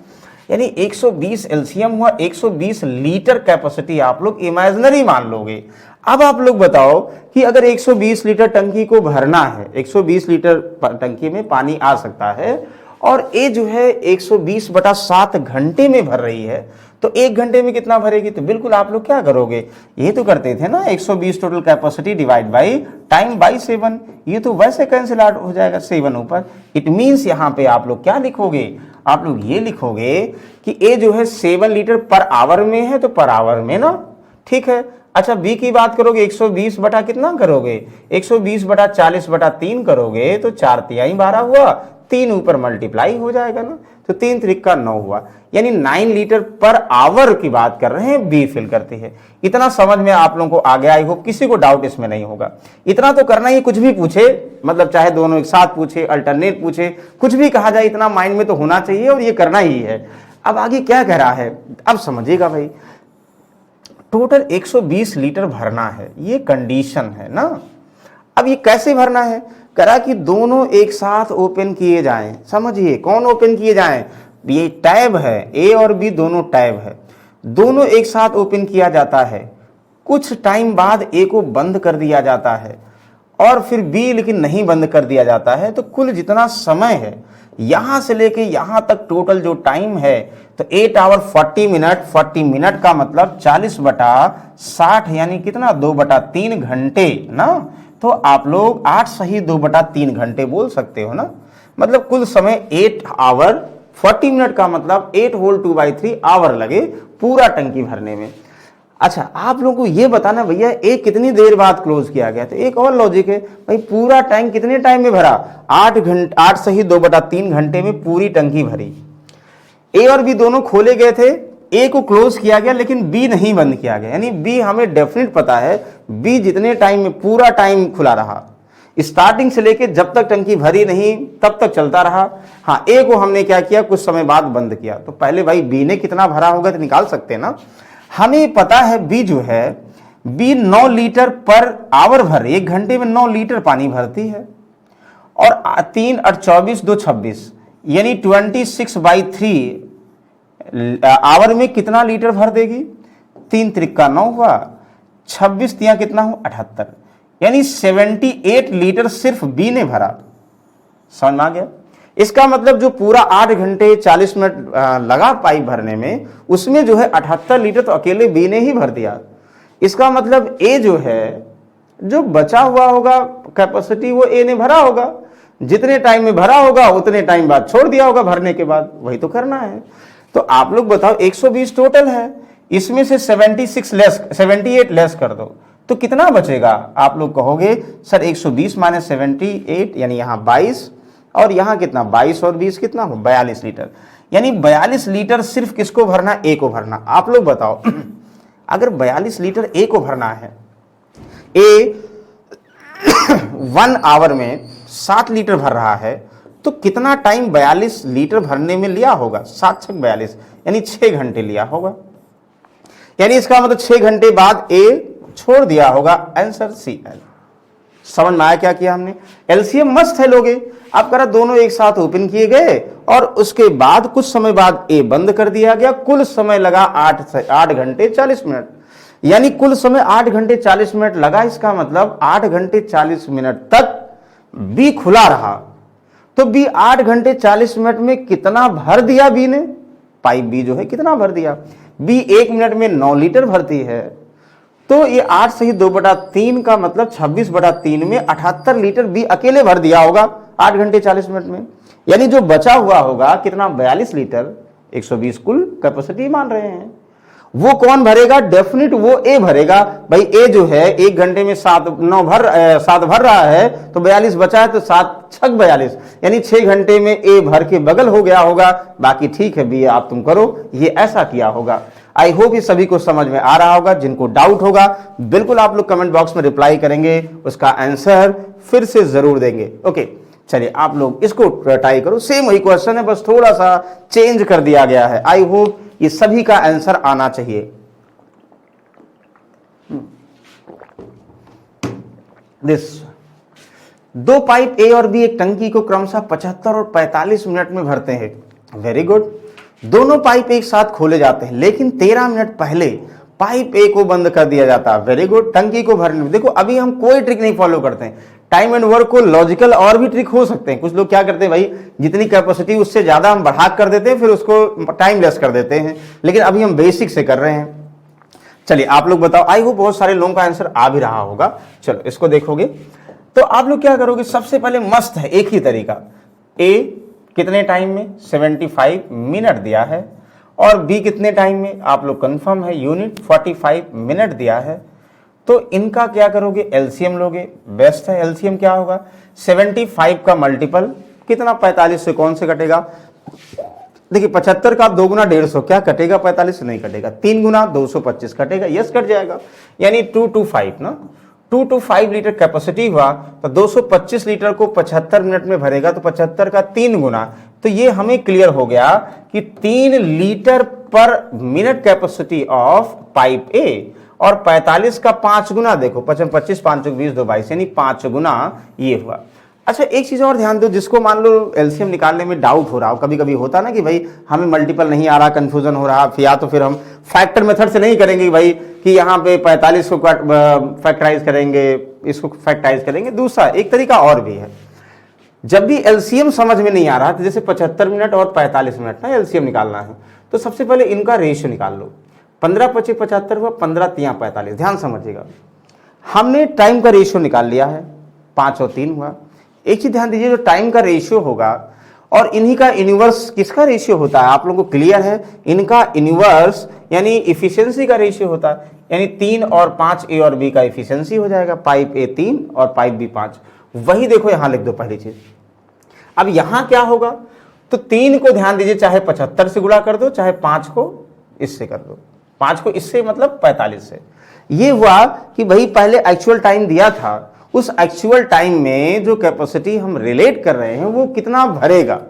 यानी 120 एलसीएम हुआ, 120 लीटर कैपेसिटी आप लोग इमेजिनरी मान लोगे। अब आप लोग बताओ कि अगर 120 लीटर टंकी को भरना है, 120 लीटर टंकी में पानी आ सकता है, और ये जो है 120/7 घंटे में भर रही है, तो 1 घंटे में कितना भरेगी, तो बिल्कुल आप लोग क्या करोगे, ये तो करते थे ना 120 total capacity divide by time by 7, ये तो वैसे कैंसिल आउट हो जाएगा 7 ऊपर। इट मीन्स यहाँ पे आप लोग क्या लिखोगे, आप लोग ये लिखोगे कि ये जो है 7 लीटर पर आवर में है, तो पर आवर में ना, ठीक है। अच्छा बी की बात करोगे, 120 बटा कितना करोगे, 120/40/3 करोगे, तो 4×3 12 हुआ, 3 ऊपर मल्टीप्लाई हो जाएगा ना, तो 3×3 9 हुआ, यानी 9 लीटर पर आवर की बात कर रहे हैं, बी फिल करती है। इतना समझ में आप लोगों को आ गया, आई होप किसी को डाउट इसमें नहीं होगा। इतना तो करना ही, कुछ भी पूछे, मतलब चाहे दोनों एक साथ पूछे, अल्टरनेट पूछे, कुछ भी कहा जाए, इतना माइंड में तो होना चाहिए और ये करना ही है। अब आगे क्या कह रहा है, अब समझिएगा भाई। टोटल 120 लीटर भरना है, ये कंडीशन है ना। अब ये कैसे भरना है, करा कि दोनों एक साथ ओपन किए जाएं। समझिए कौन ओपन किए जाएं, ये टैब है, ए और बी दोनों टैब है, दोनों एक साथ ओपन किया जाता है। कुछ टाइम बाद ए को बंद कर दिया जाता है, और फिर बी लेकिन नहीं बंद कर दिया जाता है। तो कुल जितना समय है यहां से लेके यहां तक टोटल जो टाइम है, तो 8 आवर 40 मिनट, 40 मिनट का मतलब 40/60, यानी कितना 2/3 घंटे ना। तो आप लोग 8 सही 2/3 घंटे बोल सकते हो ना। मतलब कुल समय 8 आवर 40 मिनट का मतलब 8 होल 2/3 आवर लगे पूरा टंकी भरने में। अच्छा आप लोगों को ये बताना भैया एक कितनी देर बाद क्लोज किया गया, तो एक और लॉजिक है भाई, पूरा टैंक कितने टाइम में भरा, 8 सही 2/3 घंटे में पूरी टंकी भरी। ए और बी दोनों खोले गए थे, ए को क्लोज किया गया लेकिन बी नहीं बंद किया गया, यानी बी हमें डेफिनेट पता है बी जितने टाइम में पूरा टाइम खुला रहा, स्टार्टिंग से लेके जब तक टंकी भरी नहीं तब तक चलता रहा। हाँ, ए को हमने क्या किया, कुछ समय बाद बंद किया। तो पहले भाई बी ने कितना भरा होगा तो निकाल सकते हैं ना। हमें पता है बी जो है, बी 9 लीटर पर आवर भर, 1 घंटे में 9 लीटर पानी भरती है। और 3 और 24 2 26 यानी 26/3 आवर में कितना लीटर भर देगी, 3 त्रिका 9 हुआ, 26 तिया कितना हुआ 78, यानी 78 लीटर सिर्फ बी ने भरा। समझ में आ गया। इसका मतलब जो पूरा 8 घंटे 40 मिनट लगा पाइप भरने में, उसमें जो है 78 लीटर तो अकेले बी ने ही भर दिया। इसका मतलब ए जो है, जो बचा हुआ होगा कैपेसिटी वो ए ने भरा होगा, जितने टाइम में भरा होगा उतने टाइम बाद छोड़ दिया होगा भरने के बाद, वही तो करना है। तो आप लोग बताओ 120 टोटल है, इसमें से 78 लेस कर दो तो कितना बचेगा। आप लोग कहोगे सर 120 माइनस 78 यानी यहाँ 22 और यहाँ कितना 22 और 20 कितना हो 42 लीटर, यानी 42 लीटर सिर्फ किसको भरना, ए को भरना। आप लोग बताओ अगर 42 लीटर ए को भरना है, ए 1 आवर में 7 लीटर भर रहा है, तो कितना टाइम 42 लीटर भरने में लिया होगा, 7 6 42 यानी 6 घंटे लिया होगा। यानी इसका मतलब 6 घंटे बाद ए छोड़ दिया होगा। आंसर सी एल। समझ में आया क्या किया हमने। एलसीएम मस्त है लोगे। आप करा दोनों एक साथ ओपन किए गए और उसके बाद कुछ समय बाद ए बंद कर दिया गया। कुल समय लगा 8 घंटे 40 मिनट, यानी कुल समय 8 घंटे 40 मिनट लगा। इसका मतलब 8 घंटे 40 मिनट तक बी खुला रहा। तो बी 8 घंटे 40 मिनट में कितना भर दिया बी ने, पाइप बी जो है कितना भर दिया। बी 1 मिनट में 9 लीटर भरती है, तो ये 8 सही 2/3 का मतलब 26/3 में 78 लीटर बी अकेले भर दिया होगा 8 घंटे 40 मिनट में। यानी जो बचा हुआ होगा कितना 42 लीटर, 120 कुल कैपेसिटी मान रहे हैं। वो कौन भरेगा, डेफिनेट वो ए भरेगा। भाई ए जो है 1 घंटे में 7 भर रहा है, तो 42 बचा है, तो 7 6 42 यानी 6 घंटे में ए भर के बगल हो गया होगा। बाकी ठीक है बी आप तुम करो, ये ऐसा किया होगा। आई होप ये सभी को समझ में आ रहा होगा। जिनको डाउट होगा बिल्कुल आप लोग कमेंट बॉक्स में रिप्लाई करेंगे, उसका आंसर फिर से जरूर देंगे। ओके चलिए आप लोग इसको ट्राई करो, सेम वही क्वेश्चन है, बस थोड़ा सा चेंज कर दिया गया है। आई होप ये सभी का आंसर आना चाहिए। दिस 2 पाइप ए और बी एक टंकी को क्रमशः 75 और 45 मिनट में भरते हैं। Very good. दोनों पाइप एक साथ खोले जाते हैं, लेकिन 13 मिनट पहले पाइप ए को बंद कर दिया जाता है। Very good. टंकी को भरने में देखो अभी हम कोई ट्रिक नहीं फॉलो करते हैं। टाइम एंड वर्क को लॉजिकल और भी ट्रिक हो सकते हैं। कुछ लोग क्या करते हैं भाई, जितनी कैपेसिटी उससे ज्यादा हम बढ़ा कर देते हैं, फिर उसको टाइम लेस कर देते हैं, लेकिन अभी हम बेसिक से कर रहे हैं। चलिए आप लोग बताओ। आई होप बहुत सारे लोगों का आंसर आ भी रहा होगा। चलो इसको देखोगे तो आप लोग क्या करोगे, सबसे पहले मस्त है एक ही तरीका। ए कितने टाइम में 75 मिनट दिया है, और बी कितने टाइम में आप लोग कंफर्म है यूनिट 45 मिनट दिया है। तो इनका क्या करोगे, एलसीएम लोगे। बेस्ट है। एलसीएम क्या होगा, 75 का मल्टीपल कितना 45 से कौन से कटेगा, देखिए 75 का आप 2 गुना 150 क्या कटेगा, 45 से नहीं कटेगा, 3 गुना 225 कटेगा, यस कट जाएगा। यानी 225 ना, 225 लीटर कैपेसिटी हुआ, तो 225 लीटर को 75 मिनट में भरेगा, तो 75 का 3 गुना। तो ये हमें क्लियर हो गया कि 3 लीटर पर मिनट कैपेसिटी ऑफ पाइप ए, और 45 का 5 गुना देखो, 25 5 20 2 22 यानी 5 गुना ये हुआ। अच्छा एक चीज और ध्यान दो, जिसको मान लो एलसीएम निकालने में डाउट हो रहा हो, कभी कभी होता ना कि भाई हमें मल्टीपल नहीं आ रहा, कंफ्यूजन हो रहा, या तो फिर हम फैक्टर मेथड से नहीं करेंगे भाई कि यहाँ पे 45 को फैक्टराइज करेंगे, इसको फैक्टराइज करेंगे। दूसरा एक तरीका और भी है, जब भी एलसीएम समझ में नहीं आ रहा, तो जैसे 75 मिनट और 45 मिनट ना एलसीएम निकालना है, तो सबसे पहले इनका रेशियो निकाल लो। 15 25 75 हुआ, 15 3 45। ध्यान समझिएगा, हमने टाइम का रेशियो निकाल लिया है, 5 और 3 हुआ। एक चीज ध्यान दीजिए, जो टाइम का रेशियो होगा और इन्हीं का इनवर्स किसका रेशियो होता है, आप लोगों को क्लियर है। इनका इनवर्स यानी इफिशियंसी का रेशियो होता है, यानी 3 और 5 ए और बी का इफिशियंसी हो जाएगा। पाइप ए 3 और पाइप बी 5। वही देखो यहां लिख दो पहली चीज। अब यहां क्या होगा, तो 3 को ध्यान दीजिए, चाहे 75 से गुणा कर दो, चाहे 5 को इससे कर दो, 5 को इससे मतलब 45 से। ये हुआ कि भाई पहले एक्चुअल टाइम दिया था, उस एक्चुअल टाइम में जो कैपेसिटी हम रिलेट कर रहे हैं वो कितना भरेगा।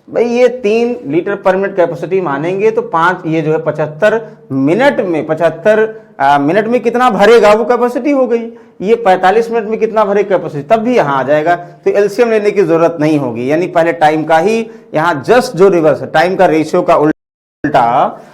भाई ये 3 लीटर पर मिनट कैपेसिटी मानेंगे तो 5 ये जो है 75 मिनट में 75 मिनट में कितना भरेगा वो कैपेसिटी हो गई। ये 45 मिनट में कितना भरे कैपेसिटी, तब भी यहाँ आ जाएगा। तो एलसीएम लेने की जरूरत नहीं होगी, यानी पहले टाइम का ही यहाँ जस्ट जो रिवर्स है, टाइम का रेशियो का उल्टा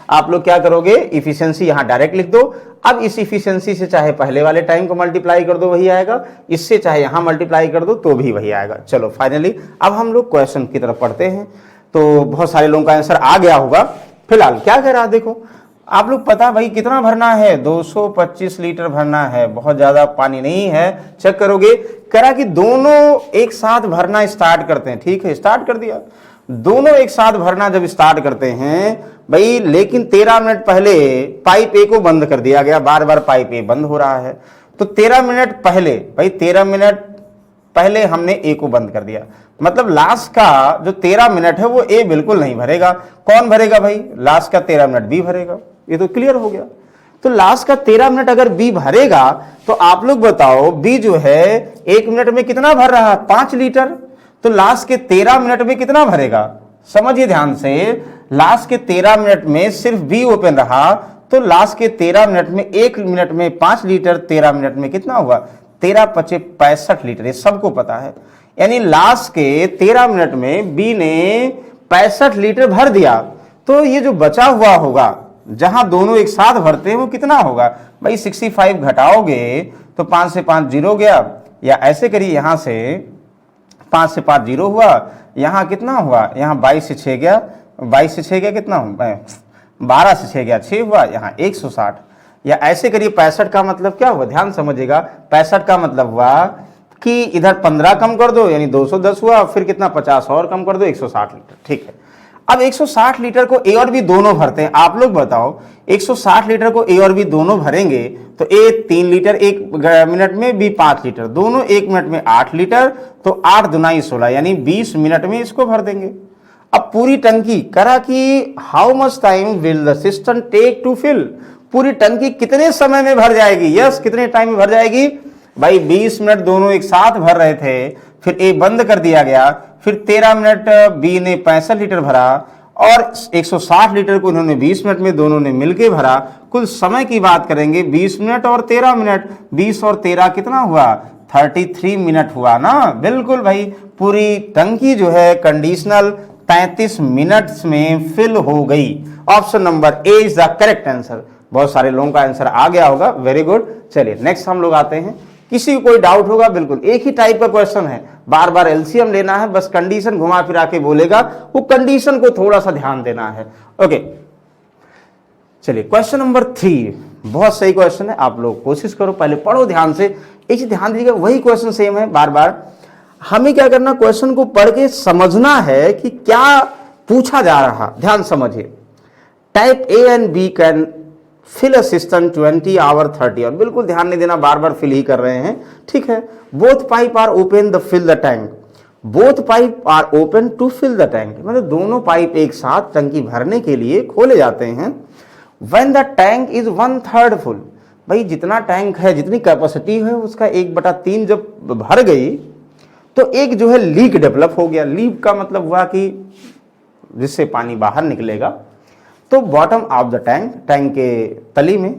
आप लोग क्या करोगे, इफिशियंसी यहाँ डायरेक्ट लिख दो। अब इस इफिशियंसी से चाहे पहले वाले टाइम को मल्टीप्लाई कर दो वही आएगा, इससे चाहे यहां मल्टीप्लाई कर दो तो भी वही आएगा। चलो फाइनली अब हम लोग क्वेश्चन की तरफ पढ़ते हैं। तो बहुत सारे लोगों का आंसर आ गया होगा। फिलहाल क्या कह रहा है देखो, आप लोग पता भाई कितना भरना है, 225 लीटर भरना है, बहुत ज्यादा पानी नहीं है। चेक करोगे, करा कि दोनों एक साथ भरना स्टार्ट करते हैं। ठीक है, स्टार्ट कर दिया, दोनों एक साथ भरना जब स्टार्ट करते हैं भाई, लेकिन 13 मिनट पहले पाइप ए को बंद कर दिया गया, बार बार पाइप ए बंद हो रहा है। तो 13 मिनट पहले भाई 13 मिनट पहले हमने ए को बंद कर दिया, मतलब लास्ट का जो 13 मिनट है वो ए बिल्कुल नहीं भरेगा। कौन भरेगा भाई, लास्ट का 13 मिनट बी भरेगा। ये तो क्लियर हो गया। तो लास्ट का 13 मिनट अगर बी भरेगा तो आप लोग बताओ बी जो है 1 मिनट में कितना भर रहा है, 5 लीटर। तो लास्ट के 13 मिनट में कितना भरेगा, समझिए ध्यान से, लास्ट के 13 मिनट में सिर्फ बी ओपन रहा तो लास्ट के 13 मिनट में 1 मिनट में 5 लीटर, 13 मिनट में कितना हुआ, 13 पचे 65 लीटर। ये सबको पता है, यानी लास्ट के 13 मिनट में बी ने 65 लीटर भर दिया। तो ये जो बचा हुआ होगा जहां दोनों एक साथ भरते हैं वो कितना होगा भाई, 65 घटाओगे तो 5 से 5 जीरो गया, या ऐसे करिए यहां से 5 से 5 जीरो हुआ, यहाँ कितना हुआ, यहाँ 22 से 6 गया, 22 से 6 गया कितना, 12 से 6 गया 6 हुआ, यहाँ 160। या ऐसे करिए 65 का मतलब क्या हुआ, ध्यान समझिएगा, 65 का मतलब हुआ कि इधर 15 कम कर दो यानी 210 हुआ, फिर कितना 50 और कम कर दो 160 लीटर। ठीक है, अब 160 लीटर को ए और बी दोनों भरते हैं। आप लोग बताओ 160 लीटर को ए और बी दोनों भरेंगे तो ए 3 लीटर 1 मिनट में, बी 5 लीटर, दोनों 1 मिनट में 8 लीटर, तो 8 दुनाई 16 यानी 20 मिनट में इसको भर देंगे। अब पूरी टंकी करा कि how much time will the system take to fill, पूरी टंकी कितने समय में भर जाएगी, यस कितने टाइम में भर जाएगी भाई, 20 मिनट दोनों एक साथ भर रहे थे, फिर ए बंद कर दिया गया, फिर 13 मिनट बी ने 65 लीटर भरा और 160 लीटर को इन्होंने 20 मिनट में दोनों ने मिलके भरा। कुल समय की बात करेंगे 20 मिनट और 13 मिनट, 20 और 13 कितना हुआ, 33 मिनट हुआ ना। बिल्कुल भाई, पूरी टंकी जो है कंडीशनल 33 मिनट्स में फिल हो गई। Option number A is the correct answer. बहुत सारे लोगों का आंसर आ गया होगा, वेरी गुड। चलिए नेक्स्ट हम लोग आते हैं, किसी को कोई डाउट होगा, बिल्कुल एक ही टाइप का क्वेश्चन है, बार बार एलसीएम लेना है, बस कंडीशन घुमा फिरा के बोलेगा, वो कंडीशन को थोड़ा सा ध्यान देना है। ओके चलिए क्वेश्चन नंबर 3, बहुत सही क्वेश्चन है, आप लोग कोशिश करो पहले पढ़ो ध्यान से, एक चीज ध्यान दीजिएगा, वही क्वेश्चन सेम है बार बार। हमें क्या करना, क्वेश्चन को पढ़ के समझना है कि क्या पूछा जा रहा, ध्यान समझिए। Type A and B can fill a system 20 hour 30, और बिल्कुल ध्यान नहीं देना, बार बार फिल ही कर रहे हैं, ठीक है। Both pipe are open the fill the tank, both pipe are open to fill the tank, मतलब दोनों पाइप एक साथ टंकी भरने के लिए खोले जाते हैं। When the tank is 1/3 full, भाई जितना टैंक है, जितनी कैपेसिटी है उसका 1/3 जब भर गई तो एक जो है लीक डेवलप हो गया। लीक का मतलब हुआ कि जिससे पानी बाहर निकलेगा। तो bottom of the tank, tank के तली में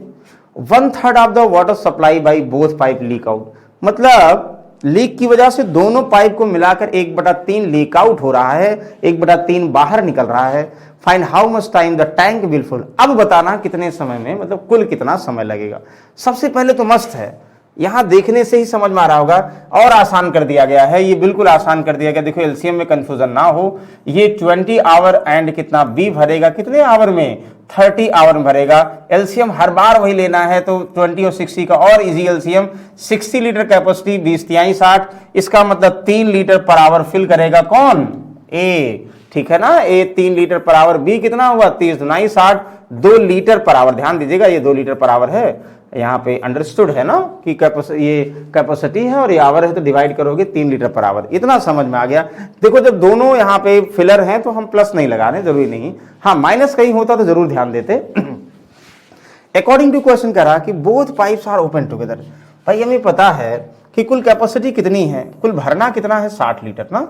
1/3 of the water supply by both pipe leak out, मतलब लीक की वजह से दोनों पाइप को मिलाकर 1/3 लीक आउट हो रहा है, 1/3 बाहर निकल रहा है। Find how much time the tank will full, अब बताना कितने समय में, मतलब कुल कितना समय लगेगा। सबसे पहले तो मस्त है, यहां देखने से ही समझ में आ रहा होगा, और आसान कर दिया गया है, ये बिल्कुल आसान कर दिया गया। देखो एलसीएम में कंफ्यूजन ना हो, ये 20 आवर एंड कितना बी भरेगा, कितने आवर में, 30 आवर में भरेगा। एलसीएम हर बार वही लेना है, तो 20 और 60 का और इजी एलसीएम, 60 लीटर कैपेसिटी, 20 तिहाई 60, इसका मतलब 3 लीटर पर आवर फिल करेगा कौन, ए, ठीक है ना, ए 3 लीटर पर आवर, बी कितना हुआ 30 दुनाई 60, 2 लीटर पर आवर। ध्यान दीजिएगा ये 2 लीटर पर आवर है, यहाँ पे अंडरस्टूड है ना कि ये कैपेसिटी है और ये आवर है, तो डिवाइड करोगे 3 लीटर पर आवर, इतना समझ में आ गया। देखो जब दोनों यहाँ पे फिलर हैं तो हम प्लस नहीं लगा रहे, जरूरी नहीं, हाँ माइनस कहीं होता तो जरूर ध्यान देते। अकॉर्डिंग टू क्वेश्चन कह रहा कि both pipes are open together. भाई हमें पता है कि कुल कैपेसिटी कितनी है, कुल भरना कितना है 60 लीटर ना।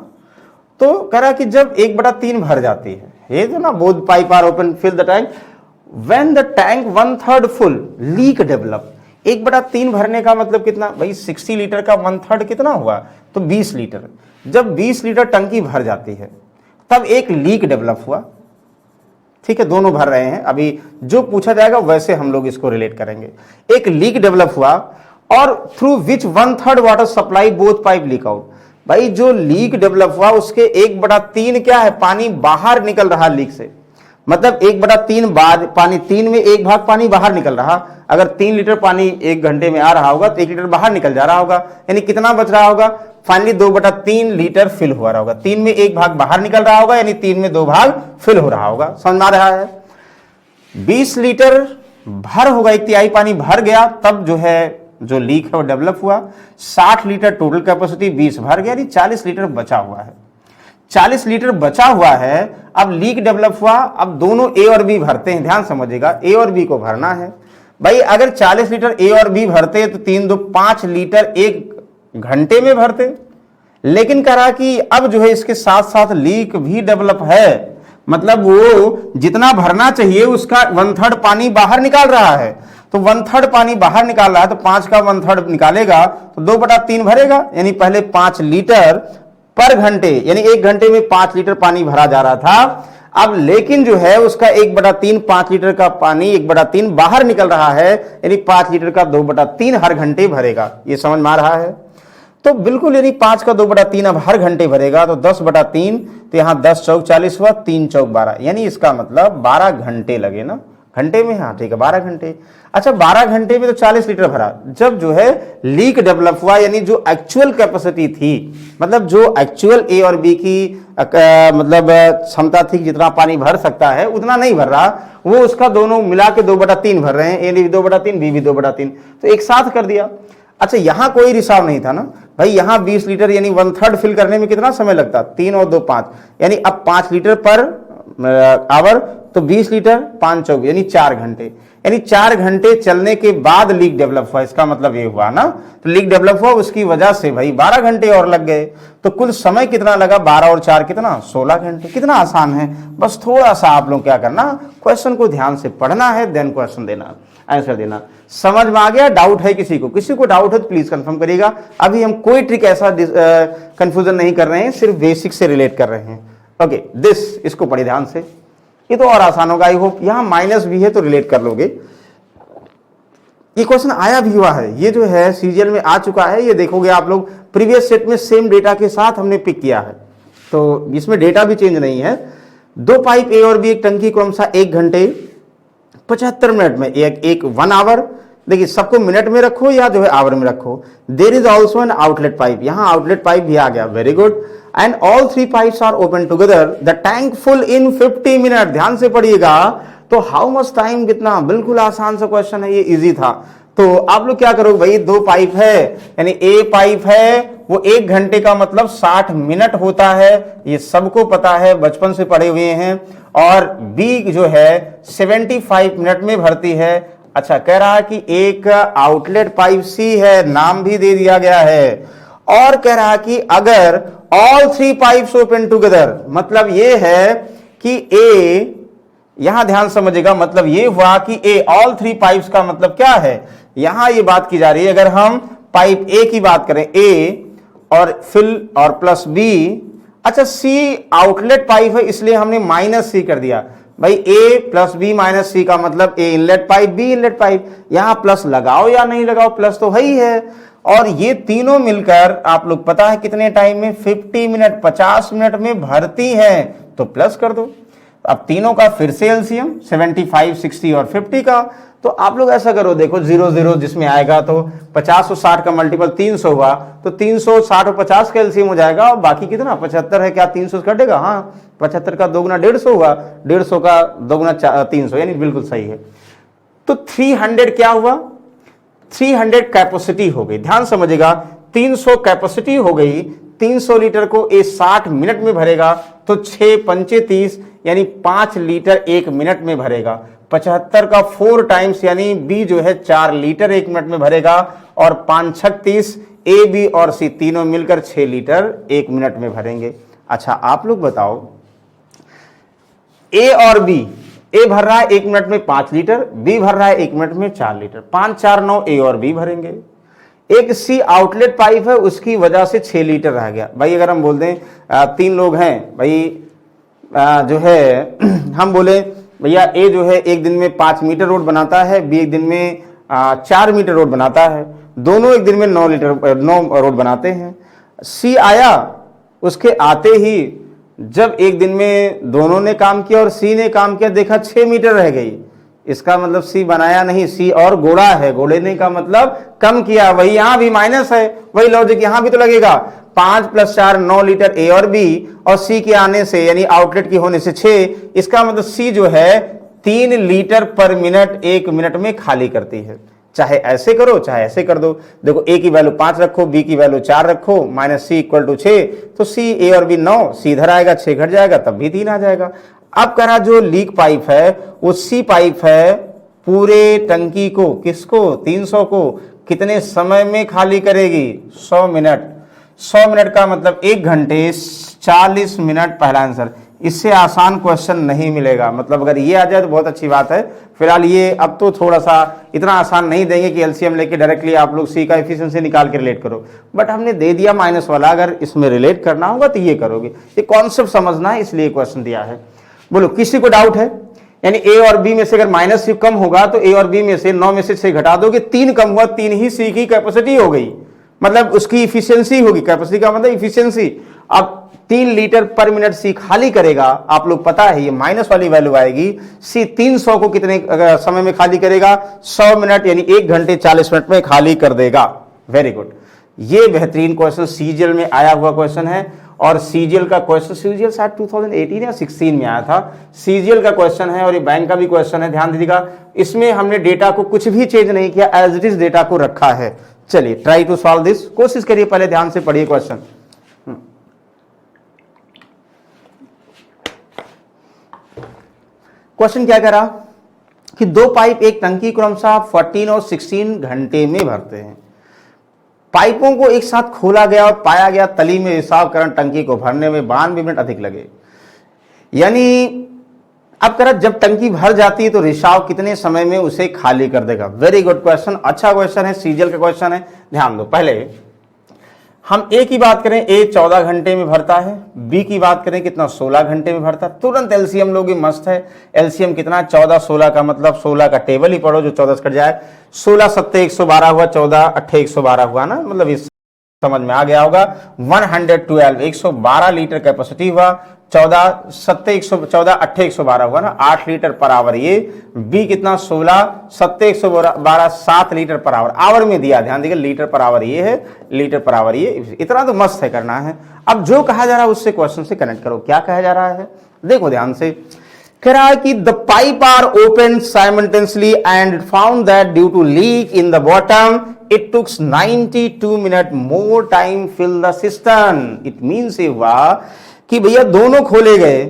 तो कह रहा कि जब 1/3 भर जाती है, ये जो ना both pipe are open fill the tank when the tank 1/3 full leak develop. 1/3 भरने का मतलब कितना भाई, 60 लीटर का 1/3 कितना हुआ, तो 20 लीटर। जब 20 लीटर टंकी भर जाती है तब एक लीक डेवलप हुआ। ठीक है, दोनों भर रहे हैं, अभी जो पूछा जाएगा वैसे हम लोग इसको रिलेट करेंगे। एक लीक डेवलप हुआ और through which 1/3 water supply both pipe leak out. भाई जो लीक डेवलप हुआ उसके 1/3 क्या है, पानी बाहर निकल रहा लीक से। मतलब 1/3 बाद पानी, 3 में 1 भाग पानी बाहर निकल रहा। अगर 3 लीटर पानी 1 घंटे में आ रहा होगा तो 1 लीटर बाहर निकल जा रहा होगा, यानी कितना बच रहा होगा, फाइनली 2/3 लीटर फिल हो रहा होगा। 3 में 1 भाग बाहर निकल रहा होगा, यानी 3 में 2 भाग फिल हो रहा होगा। समझ में आ रहा है। 20 लीटर भर होगा, 1/3 पानी भर गया, तब जो है जो लीक है वो डेवलप हुआ। 60 लीटर टोटल कैपेसिटी, 20 भर गया, यानी 40 लीटर बचा हुआ है। 40 लीटर बचा हुआ है। अब लीक डेवलप हुआ, अब दोनों ए और बी भरते हैं। ध्यान समझिएगा, ए और बी को भरना है। भाई अगर 40 लीटर ए और बी भरते तो 3 2 5 लीटर 1 घंटे में भरते। लेकिन कह रहा कि अब जो है इसके साथ साथ लीक भी डेवलप है, मतलब वो जितना भरना चाहिए उसका 1/3 पानी बाहर निकाल रहा है। तो 1/3 पानी बाहर निकाल रहा है, तो 5 का 1/3 निकालेगा तो 2/3 भरेगा, यानी पहले 5 लीटर पर घंटे, यानी 1 घंटे में 5 लीटर पानी भरा जा रहा था। अब लेकिन जो है उसका 1/3, 5 लीटर का पानी 1/3 बाहर निकल रहा है, यानी 5 लीटर का 2/3 हर घंटे भरेगा। ये समझ में आ रहा है। तो बिल्कुल, यानी 5 का 2/3 अब हर घंटे भरेगा, तो 10/3, तो यहां 10 चौक 40 हुआ, 3 चौक 12, यानी इसका मतलब 12 घंटे लगे ना घंटे में। हाँ ठीक है, 12 घंटे। अच्छा 12 घंटे में तो 40 लीटर भरा। जब जो है लीक डेवलप हुआ, यानी जो एक्चुअल कैपेसिटी थी, मतलब जो एक्चुअल ए और बी की मतलब क्षमता थी, जितना पानी भर सकता है उतना नहीं भर रहा, वो उसका दोनों मिला के 2/3 भर रहे हैं, ए भी 2/3 बी भी 2/3, तो एक साथ कर दिया। अच्छा यहां कोई रिसाव नहीं था ना भाई, यहां 20 लीटर यानी 1/3 फिल करने में कितना समय लगता, 3 और 2 5, यानी अब 5 लीटर पर आवर, तो 20 लीटर 5 चौक, यानी 4 घंटे, यानी 4 घंटे चलने के बाद लीक डेवलप हुआ। इसका मतलब ये हुआ ना, तो लीक डेवलप हुआ, उसकी वजह से भाई 12 घंटे और लग गए। तो कुल समय कितना लगा, 12 और 4 कितना, 16 घंटे। कितना आसान है, बस थोड़ा सा आप लोग क्या करना, क्वेश्चन को ध्यान से पढ़ना है, देन क्वेश्चन देना, आंसर देना। समझ में आ गया। डाउट है किसी को डाउट है तो प्लीज कंफर्म करिएगा। अभी हम कोई ट्रिक ऐसा कंफ्यूजन नहीं कर रहे हैं, सिर्फ बेसिक से रिलेट कर रहे हैं। ओके दिस, इसको पढ़िए ध्यान से, ये तो और आसान होगा। आई होप यहां माइनस भी है तो रिलेट कर लोगे। ये क्वेश्चन आया भी हुआ है, ये जो है सीरियल में आ चुका है, ये देखोगे आप लोग, प्रीवियस सेट में सेम डेटा के साथ हमने पिक किया है, तो इसमें डेटा भी चेंज नहीं है। 2 पाइप ए और बी एक टंकी क्रमशः 1 घंटे 75 मिनट में, एक 1 आवर, देखिए सबको मिनट में रखो या जो है आवर में रखो। There is also an outlet pipe, यहां आउटलेट पाइप भी आ गया, very good. And all 3 pipes are open together, the tank full in 50 minute. ध्यान से पढ़िएगा, तो हाउ मच टाइम, कितना, बिल्कुल आसान सा क्वेश्चन है, ये इजी था। तो आप लोग क्या करोगे भाई, 2 पाइप है, यानी ए पाइप है, वो 1 घंटे का मतलब 60 मिनट होता है, ये सबको पता है, बचपन से पढ़े हुए हैं। और बी जो है 75 मिनट में भरती है। अच्छा कह रहा है कि एक आउटलेट पाइप सी है, नाम भी दे दिया गया है। और कह रहा है कि अगर ऑल 3 पाइप्स ओपन टुगेदर, मतलब ये है कि ए, यहां ध्यान समझिएगा, मतलब ये हुआ कि ए ऑल 3 पाइप्स का मतलब क्या है, यहां ये बात की जा रही है। अगर हम पाइप ए की बात करें, ए और फिल और प्लस बी, अच्छा सी आउटलेट पाइप है इसलिए हमने माइनस सी कर दिया। भाई A plus B minus C का मतलब A inlet pipe B inlet pipe, यहां प्लस लगाओ या नहीं लगाओ, प्लस तो है ही है। और ये तीनों मिलकर आप लोग पता है कितने टाइम में, 50 मिनट, 50 मिनट में भरती है, तो प्लस कर दो। अब तीनों का फिर से एलसीएम 75, 60 और 50 का, तो आप लोग ऐसा करो, देखो 0 0 जिसमें आएगा तो 50 और 60 का मल्टीपल 300 हुआ, तो 360 और 50 का एलसीएम हो जाएगा। और बाकी कितना 75 है, क्या 300 कटेगा, हाँ 75 का दोगुना 150 हुआ, 150 का दोगुना 300, यानी बिल्कुल सही है। तो 300 क्या हुआ, 300 कैपेसिटी हो गई। ध्यान समझिएगा, 300 कैपेसिटी हो गई। 300 लीटर को ए 60 मिनट में भरेगा, तो 6 पंचे 30, यानी 5 लीटर 1 मिनट में भरेगा। 75 का 4 टाइम्स यानी बी जो है 4 लीटर 1 मिनट में भरेगा और 5 36 ए बी और सी तीनों मिलकर 6 लीटर 1 मिनट में भरेंगे। अच्छा आप लोग बताओ, ए और बी, ए भर रहा है 1 मिनट में 5 लीटर, बी भर रहा है 1 मिनट में 4 लीटर, 5 4 9 ए और बी भरेंगे। एक सी आउटलेट पाइप है, उसकी वजह से 6 लीटर रह गया। भाई अगर हम बोल दें 3 लोग हैं भाई, जो है हम बोले भैया ए जो है एक दिन में 5 मीटर रोड बनाता है, बी एक दिन में 4 मीटर रोड बनाता है, दोनों एक दिन में 9 रोड बनाते हैं। सी आया, उसके आते ही जब एक दिन में दोनों ने काम किया और सी ने काम किया, देखा 6 मीटर रह गई, इसका मतलब सी बनाया नहीं, सी और गोड़ा है, गोड़ेने का मतलब कम किया। वही यहां भी माइनस है, वही लॉजिक यहां भी तो लगेगा। 5 + 4 9 लीटर ए और बी, और सी के आने से यानी आउटलेट की होने से 6, इसका मतलब सी जो है 3 लीटर पर मिनट 1 मिनट में खाली करती है। चाहे ऐसे करो चाहे ऐसे कर दो। देखो ए की वैल्यू 5 रखो, बी की वैल्यू 4 रखो, माइनस सी = 6, तो सी ए और बी 9, सी इधर आएगा 6 घट जाएगा तब भी 3 आ जाएगा। अब कह रहा जो लीक पाइप है वो सी पाइप है, पूरे टंकी को, किसको, 300 को कितने समय में खाली करेगी? 100 मिनट। 100 मिनट का मतलब 1 घंटे 40 मिनट, पहला आंसर। इससे आसान क्वेश्चन नहीं मिलेगा, मतलब अगर ये आ जाए तो बहुत अच्छी बात है। फिलहाल ये अब तो थोड़ा सा इतना आसान नहीं देंगे कि एलसीएम लेके डायरेक्टली आप लोग सी का एफिशिएंसी निकाल के रिलेट करो, बट हमने दे दिया माइनस वाला, अगर इसमें रिलेट करना होगा तो ये करोगे। ये कॉन्सेप्ट समझना है इसलिए क्वेश्चन दिया है। बोलो किसी को डाउट है? यानी ए और बी में से अगर माइनस सी कम होगा तो ए और बी में से 9 में से 6 घटा दोगे, 3 कम हुआ, 3 ही सी की कैपेसिटी हो गई, मतलब उसकी इफिशियंसी होगी। कैपेसिटी का मतलब इफिशियंसी। अब 3 लीटर पर मिनट सी खाली करेगा, आप लोग पता है ये माइनस वाली वैल्यू आएगी। सी 300 को कितने समय में खाली करेगा? 100 मिनट, यानी 1 घंटे 40 मिनट में खाली कर देगा। Very good. ये बेहतरीन क्वेश्चन सीजीएल में आया हुआ क्वेश्चन है, और सीजीएल का क्वेश्चन, सीजीएल शायद 2018 या 16 में आया था। सीजीएल का क्वेश्चन है और ये बैंक का भी क्वेश्चन है, ध्यान दीजिएगा। इसमें हमने डेटा को कुछ भी चेंज नहीं किया, एज इट इज डेटा को रखा है। चलिए ट्राई टू सॉल्व दिस, कोशिश करिए, पहले ध्यान से पढ़िए क्वेश्चन। क्वेश्चन क्या कह रहा कि 2 पाइप एक टंकी क्रमशः 14 और 16 घंटे में भरते हैं। पाइपों को एक साथ खोला गया और पाया गया तली में रिसाव करंट टंकी को भरने में 92 मिनट अधिक लगे। यानी अब कह रहा जब टंकी भर जाती है तो रिसाव कितने समय में उसे खाली कर देगा। वेरी गुड क्वेश्चन, अच्छा क्वेश्चन है, सीजीएल का क्वेश्चन है। ध्यान दो, पहले हम ए की बात करें, ए 14 घंटे में भरता है, बी की बात करें कितना, 16 घंटे में भरता है। तुरंत एलसीएम लोगे, मस्त है। एलसीएम कितना, 14 16 का मतलब 16 का टेबल ही पढ़ो जो 14 से कट जाए। 16 7 112 हुआ, 14 8 112 हुआ ना, मतलब इस समझ में आ गया होगा। 112 112 लीटर कैपेसिटी हुआ, 14 7 114 8 112 हुआ ना, 8 लीटर पर आवर। ये बी कितना, 16 7 112 7 लीटर पर आवर, आवर में दिया, ध्यान दीजिए, लीटर पर आवर ये है, लीटर पर आवर ये, इतना तो मस्त है, करना है। अब जो कहा जा रहा है उससे क्वेश्चन से कनेक्ट करो। क्या कहा जा रहा है, देखो ध्यान से। कह रहा है कि the pipe are open simultaneously and found that due to leak in the bottom it took 92 minute more time fill the system. It means ये हुआ कि भैया दोनों खोले गए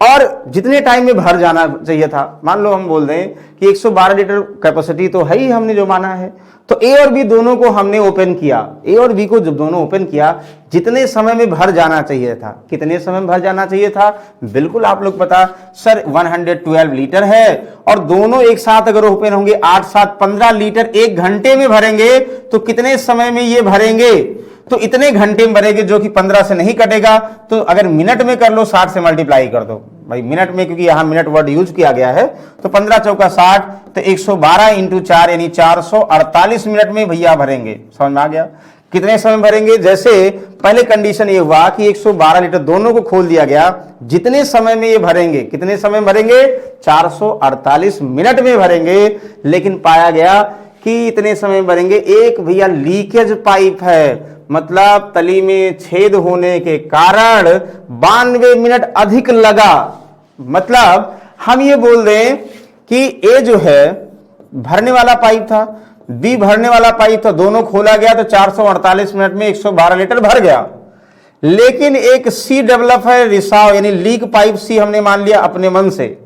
और जितने टाइम में भर जाना चाहिए था, मान लो हम बोल दें कि 112 लीटर कैपेसिटी तो है ही, हमने जो माना है, तो ए और बी दोनों को हमने ओपन किया। ए और बी को जब दोनों ओपन किया, जितने समय में भर जाना चाहिए था, कितने समय में भर जाना चाहिए था, बिल्कुल आप लोग पता सर 112 लीटर है, और दोनों एक साथ अगर ओपन होंगे 8 7 15 लीटर 1 घंटे में भरेंगे, तो कितने समय में ये भरेंगे, तो इतने घंटे में भरेंगे, जो कि 15 से नहीं कटेगा। तो अगर मिनट में कर लो, 60 से मल्टीप्लाई कर दो भाई मिनट में, क्योंकि यहां मिनट वर्ड यूज किया गया है, तो 15 चौका 60, तो 112 × 4 यानी 448 मिनट में भैया भरेंगे। समझ में आ गया? कितने समय में भरेंगे? जैसे पहले कंडीशन ये हुआ कि 112 लीटर दोनों को खोल दिया गया, जितने समय में ये भरेंगे, कितने समय में भरेंगे, 448 मिनट में भरेंगे। लेकिन पाया गया कि इतने समय में भरेंगे। एक भैया लीकेज पाइप है, मतलब तली में छेद होने के कारण 92 मिनट अधिक लगा। मतलब हम ये बोल दें कि ए जो है भरने वाला पाइप था, बी भरने वाला पाइप था, दोनों खोला गया तो 448 मिनट में 112 लीटर भर गया। लेकिन एक सी डेवलप है, रिसाव यानी लीक पाइप सी हमने मान लिया अपने मन से।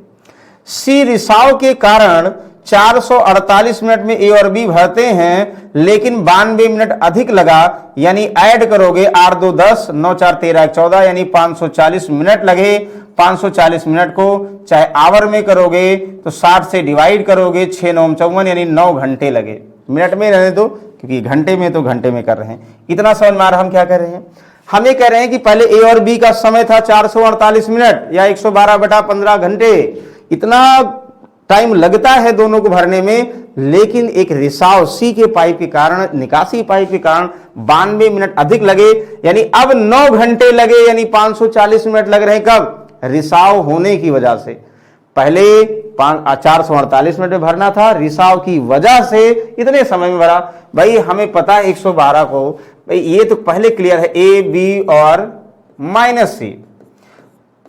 सी रिसाव के कारण 448 मिनट में ए और बी भरते हैं, लेकिन 92 मिनट अधिक लगा, यानी ऐड करोगे 8 2 10 9 4 13 14, यानी 540 मिनट लगे। 540 मिनट को चाहे आवर में करोगे तो 60 से डिवाइड करोगे, 6 9 54, यानी 9 घंटे लगे। मिनट में रहने दो, क्योंकि घंटे में तो घंटे में कर रहे हैं। इतना समझ में आ रहा हम क्या कर रहे हैं? हम ये कह रहे हैं कि पहले ए और बी का समय था 448 मिनट या 112/15 घंटे। इतना टाइम लगता है दोनों को भरने में, लेकिन एक रिसाव सी के पाइप के कारण, निकासी पाइप के कारण 92 मिनट अधिक लगे, यानी अब 9 घंटे लगे, यानी 540 मिनट लग रहे हैं। कब? रिसाव होने की वजह से। पहले 448 मिनट में भरना था, रिसाव की वजह से इतने समय में भरा। भाई हमें पता है 112 को, भाई ये तो पहले क्लियर है, ए बी और माइनस सी।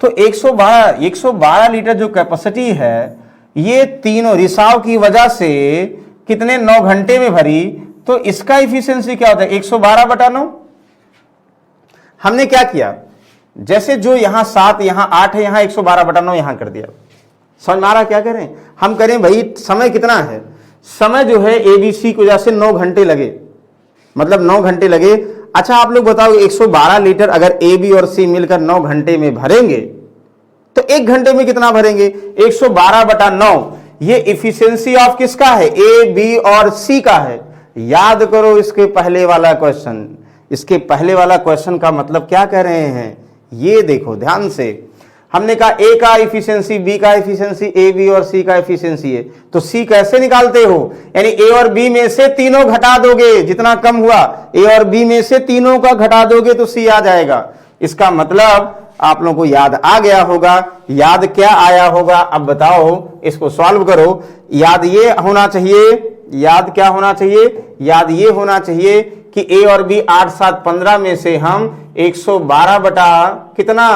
तो 112 लीटर जो कैपेसिटी है, ये तीनों रिसाव की वजह से कितने 9 घंटे में भरी, तो इसका इफिशियंसी क्या होता है? 112/9। हमने क्या किया, जैसे जो यहां 7 यहां 8 है, यहां 112/9 यहां कर दिया। समझ में आ रहा क्या करें? हम करें भाई समय कितना है, समय जो है एबीसी की वजह से 9 घंटे लगे, मतलब 9 घंटे लगे। अच्छा आप लोग बताओ 112 लीटर अगर ए बी और सी मिलकर 9 घंटे में भरेंगे तो 1 घंटे में कितना भरेंगे? 112/9। ये इफिशियंसी ऑफ किसका है? ए बी और सी का है। याद करो इसके पहले वाला क्वेश्चन। इसके पहले वाला क्वेश्चन का मतलब क्या कह रहे हैं, ये देखो ध्यान से। हमने कहा ए का इफिशियंसी, बी का इफिशियंसी, ए बी और सी का इफिशियंसी है, तो सी कैसे निकालते हो? यानी ए और बी में से तीनों घटा दोगे, जितना कम हुआ ए और बी में से तीनों का घटा दोगे तो सी आ जाएगा। इसका मतलब आप लोगों को याद आ गया होगा। याद क्या आया होगा अब बताओ, इसको सॉल्व करो। याद ये होना चाहिए, याद क्या होना चाहिए? याद ये होना चाहिए कि ए और बी 8 7 15 में से हम 112 बटा कितना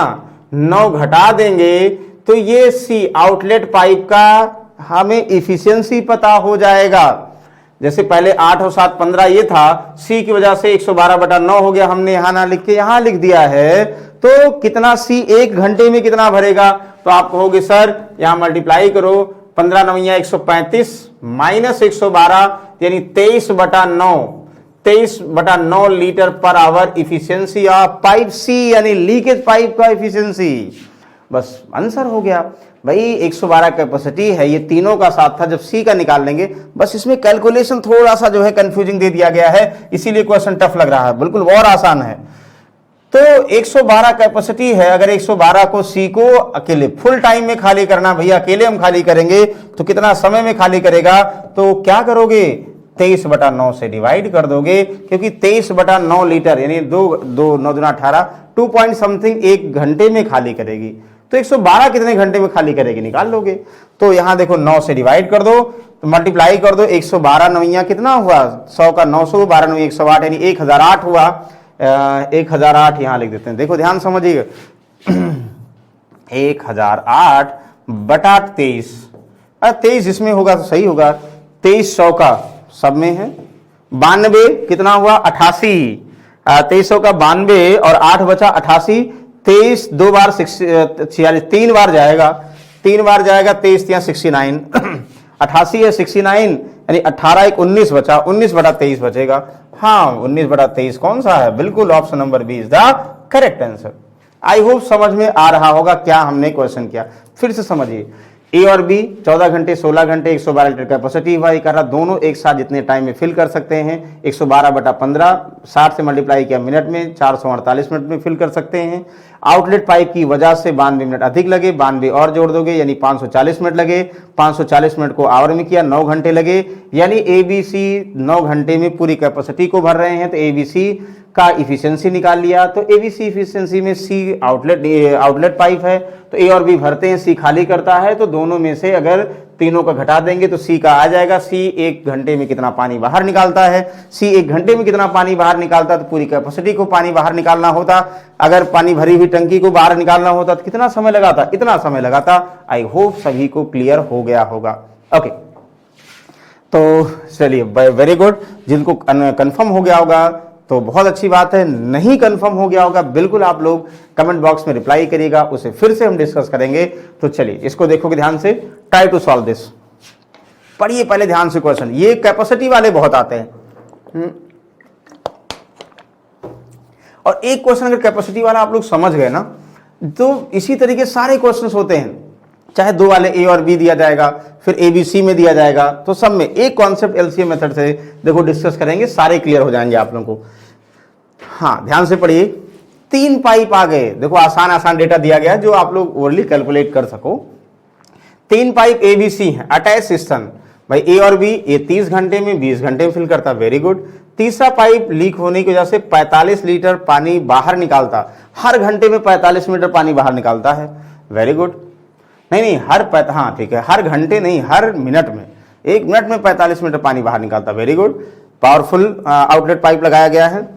9 घटा देंगे, तो ये सी आउटलेट पाइप का हमें इफिशियंसी पता हो जाएगा। जैसे पहले 8 और 7 15 ये था, सी की वजह से 112/9 हो गया, हमने यहां ना लिख के यहां लिख दिया है। तो कितना सी 1 घंटे में कितना भरेगा? तो आप कहोगे सर यहां मल्टीप्लाई करो, 15 9 135 माइनस 112, यानी 23/9, 23/9 लीटर पर hour efficiency of pipe C, यानी लीकेज पाइप का इफिशियंसी। बस आंसर हो गया। भाई 112 कैपेसिटी है, ये तीनों का साथ था, जब सी का निकाल लेंगे। बस इसमें कैलकुलेशन थोड़ा सा जो है कंफ्यूजिंग दे दिया गया है, इसीलिए क्वेश्चन टफ लग रहा है, बिल्कुल और आसान है। तो 112 कैपेसिटी है, अगर 112 को सी को अकेले फुल टाइम में खाली करना, भैया अकेले हम खाली करेंगे तो कितना समय में खाली करेगा? तो क्या करोगे? 23/9 से डिवाइड कर दोगे, क्योंकि 23/9 लीटर यानी 2 9 दूना 18, 2 पॉइंट समथिंग 1 घंटे में खाली करेगी। तो 112 कितने घंटे में खाली करेगी निकाल लोगे। तो यहां देखो 9 से डिवाइड कर दो, तो मल्टीप्लाई कर दो, 112 9 कितना हुआ? 100 का 900, 12 9 108, यानी 1008 हुआ। 1008 यहां लिख देते हैं, देखो ध्यान समझिएगा। 1008 बटा 23, 23 इसमें होगा तो सही होगा, 2300 का सब में है, 92 कितना हुआ? 88, 2300 का 92 और 8 बचा 88, 23 2 बार 46, 3 बार जाएगा, 3 बार जाएगा, 23 या 69, 88 है 69, यानी 18 1 19 बचा, 19/23 बचेगा। हाँ 19/23 कौन सा है? बिल्कुल option number B is the correct answer. I hope समझ में आ रहा होगा क्या हमने क्वेश्चन किया। फिर से समझिए, ए और बी 14 घंटे 16 घंटे 112 लीटर कैपेसिटी हुआ, कर रहा दोनों एक साथ जितने टाइम में फिल कर सकते हैं। 112/15 60 से मल्टीप्लाई किया मिनट में, 448 मिनट में फिल कर सकते हैं। आउटलेट पाइप की वजह से 92 मिनट अधिक लगे, 92 और जोड़ दोगे यानी 540 मिनट लगे। 540 मिनट को आवर में किया, 9 घंटे लगे, यानी एबीसी 9 घंटे में पूरी कैपेसिटी को भर रहे हैं। तो एबीसी का इफिशियंसी निकाल लिया। तो एबीसी इफिशियंसी में सी आउटलेट पाइप है, तो ए और बी भरते हैं, सी खाली करता है। तो दोनों में से अगर तीनों का घटा देंगे तो सी का आ जाएगा। सी 1 घंटे में कितना पानी बाहर निकालता है, सी 1 घंटे में कितना पानी बाहर निकालता है, तो पूरी कैपेसिटी को पानी बाहर निकालना होता। अगर पानी भरी हुई टंकी को बाहर निकालना होता तो कितना समय लगाता? इतना समय लगाता। आई होप सभी को क्लियर हो गया होगा। ओके, तो चलिए वेरी गुड। जिनको कंफर्म हो गया होगा तो बहुत अच्छी बात है। नहीं कंफर्म हो गया होगा बिल्कुल आप लोग कमेंट बॉक्स में रिप्लाई करिएगा, उसे फिर से हम डिस्कस करेंगे। तो चलिए इसको देखोगे ध्यान से, ट्राई टू सॉल्व दिस। पढ़िए पहले ध्यान से क्वेश्चन, ये कैपेसिटी वाले बहुत आते हैं। और एक क्वेश्चन अगर कैपेसिटी वाला आप लोग समझ गए ना, तो इसी तरीके सारे क्वेश्चंस होते हैं, चाहे दो वाले ए और बी दिया जाएगा, फिर ए बी सी में दिया जाएगा, तो सब में एक कॉन्सेप्ट एलसीएम मेथड से देखो डिस्कस करेंगे, सारे क्लियर हो जाएंगे आप लोगों को। हाँ ध्यान से पढ़िए, 3 पाइप आ गए, देखो आसान आसान डेटा दिया गया जो आप लोग ओरली कैलकुलेट कर सको। 3 पाइप ए बी सी है, अटैच सिस्टम, भाई ए और बी, ए 30 घंटे में 20 घंटे में फिल करता, वेरी गुड। तीसरा पाइप लीक होने की वजह से 45 लीटर पानी बाहर निकालता, हर घंटे में 45 लीटर पानी बाहर निकालता है, वेरी गुड। नहीं हाँ ठीक है, हर घंटे नहीं, हर मिनट में, 1 मिनट में 45 लीटर पानी बाहर निकालता, very good. Powerful outlet pipe लगाया गया है।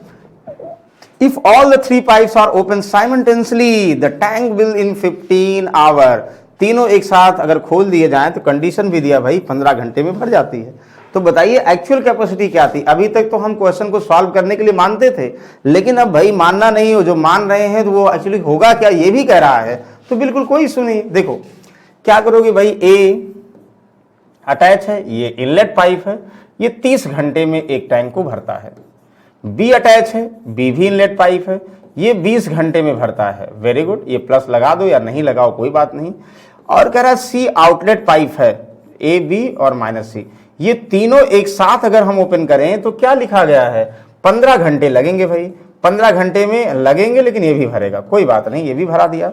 If all the 3 pipes are open simultaneously, the tank will in 15 hour, तीनों एक साथ अगर खोल दिए जाएं तो कंडीशन भी दिया भाई 15 घंटे में भर जाती है। तो बताइए एक्चुअल कैपेसिटी क्या थी? अभी तक तो हम क्वेश्चन को सॉल्व करने के लिए मानते थे, लेकिन अब भाई मानना नहीं हो, जो मान रहे हैं तो वो एक्चुअली होगा क्या ये भी कह रहा है, तो बिल्कुल कोई इशू नहीं। देखो क्या करोगे भाई, ए अटैच है, ये इनलेट पाइप है, ये 30 घंटे में एक टैंक को भरता है। बी अटैच है, बी भी इनलेट पाइप है, ये 20 घंटे में भरता है, वेरी गुड। ये प्लस लगा दो या नहीं लगाओ कोई बात नहीं। और कह रहा है सी आउटलेट पाइप है, ए बी और माइनस सी, ये तीनों एक साथ अगर हम ओपन करें तो क्या लिखा गया है, 15 घंटे लगेंगे भाई, 15 घंटे में लगेंगे, लेकिन ये भी भरेगा, कोई बात नहीं, ये भी भरा दिया।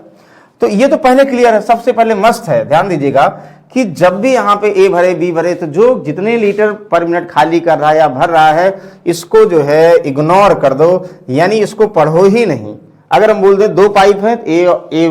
तो ये तो पहले क्लियर है, सबसे पहले मस्त है। ध्यान दीजिएगा कि जब भी यहाँ पे ए भरे बी भरे, तो जो जितने लीटर पर मिनट खाली कर रहा है या भर रहा है, इसको जो है इग्नोर कर दो, यानी इसको पढ़ो ही नहीं। अगर हम बोल दें 2 पाइप है, ए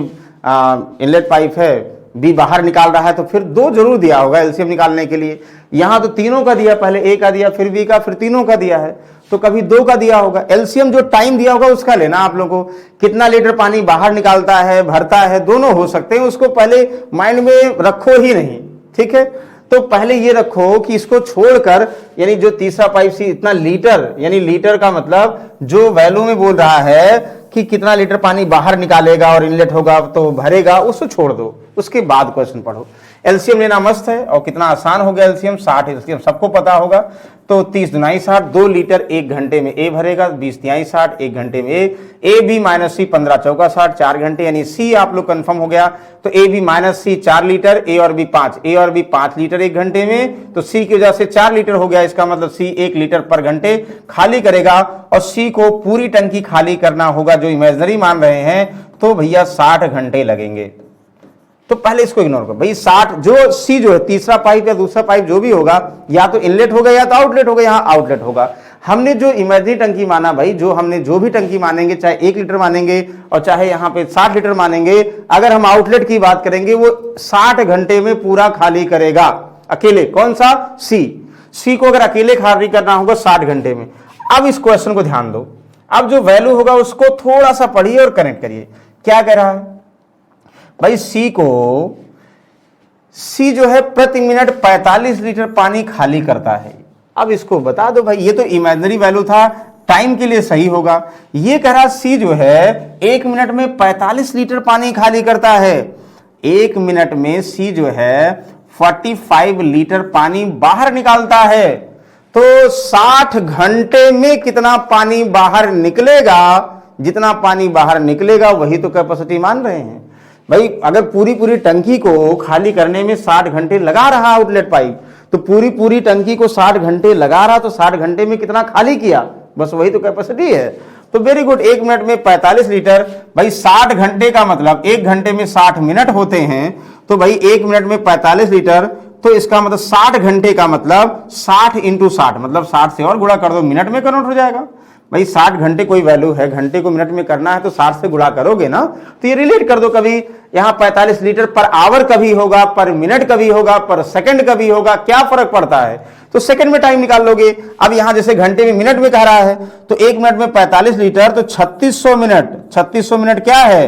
इनलेट पाइप है, बी बाहर निकाल रहा है, तो फिर 2 जरूर दिया होगा एलसीएम निकालने के लिए। यहां तो तीनों का दिया, पहले ए का दिया, फिर बी का, फिर तीनों का दिया है, तो कभी 2 का दिया होगा। एलसीएम जो टाइम दिया होगा उसका लेना आप लोगों को, कितना लीटर पानी बाहर निकालता है भरता है, दोनों हो सकते हैं, उसको पहले माइंड में रखो ही नहीं, ठीक है। तो पहले ये रखो कि इसको छोड़कर, यानी जो तीसरा पाइप सी इतना लीटर, यानी लीटर का मतलब जो वैल्यू में बोल रहा है कि कितना लीटर पानी बाहर निकालेगा और इनलेट होगा तो भरेगा, उसको छोड़ दो, उसके बाद क्वेश्चन पढ़ो। एलसीएम लेना मस्त है, और कितना आसान हो गया एलसीएम, 60 एलसीएम सबको पता होगा। तो 30 दुनाई 60, 2 लीटर 1 घंटे में ए भरेगा, 20 तिहाई 60, 1 घंटे में ए बी माइनस सी 15 चौका 60, 4 घंटे, यानी सी आप लोग कंफर्म हो गया। तो A B minus C 4 litre, A और बी 5 लीटर 1 घंटे में, तो सी की वजह से 4 लीटर हो गया, इसका मतलब सी 1 लीटर पर घंटे खाली करेगा, और सी को पूरी टंकी खाली करना होगा, जो इमेजिनरी मान रहे हैं, तो भैया 60 घंटे लगेंगे। तो पहले इसको इग्नोर करो भाई, 60 जो सी जो है तीसरा पाइप या दूसरा पाइप जो भी होगा, या तो इनलेट होगा या तो आउटलेट होगा, यहां आउटलेट होगा। हमने जो इमेजिनरी टंकी माना भाई, जो हमने जो भी टंकी मानेंगे, चाहे 1 लीटर मानेंगे और चाहे यहां पे 60 लीटर मानेंगे, अगर हम आउटलेट की बात करेंगे वो 60 घंटे में पूरा खाली करेगा अकेले। कौन सा? सी को अगर अकेले खाली करना होगा 60 घंटे में। अब इस क्वेश्चन को ध्यान दो, अब जो वैल्यू होगा उसको थोड़ा सा पढ़िए और कनेक्ट करिए। क्या कह रहा है भाई, सी जो है प्रति मिनट 45 लीटर पानी खाली करता है। अब इसको बता दो भाई, ये तो इमेजिनरी वैल्यू था, टाइम के लिए सही होगा। ये कह रहा सी जो है 1 मिनट में 45 लीटर पानी खाली करता है। 1 मिनट में सी जो है 45 लीटर पानी बाहर निकालता है। तो 60 घंटे में कितना पानी बाहर निकलेगा? जितना पानी बाहर निकलेगा वही तो कैपेसिटी मान रहे हैं भाई। अगर पूरी टंकी को खाली करने में 60 घंटे लगा रहा आउटलेट पाइप, तो पूरी टंकी को 60 घंटे लगा रहा, तो 60 घंटे में कितना खाली किया, बस वही तो कैपेसिटी है। तो वेरी गुड, 1 मिनट में 45 लीटर भाई, 60 घंटे का मतलब 1 घंटे में 60 मिनट होते हैं, तो भाई 1 मिनट में 45 लीटर, तो इसका मतलब 60 घंटे का मतलब 60 इंटू 60, मतलब 60 से और गुणा कर दो, मिनट में कन्वर्ट हो जाएगा भाई। 60 घंटे कोई वैल्यू है, घंटे को मिनट में करना है तो 60 से गुणा करोगे ना, तो ये रिलेट कर दो। कभी यहां 45 लीटर पर आवर कभी होगा, पर मिनट कभी होगा, पर सेकंड कभी होगा, क्या फर्क पड़ता है? तो सेकंड में टाइम निकाल लोगे। अब यहां जैसे घंटे में मिनट में कह रहा है, तो 1 मिनट में 45 लीटर, तो 3600 मिनट। 3600 मिनट क्या है?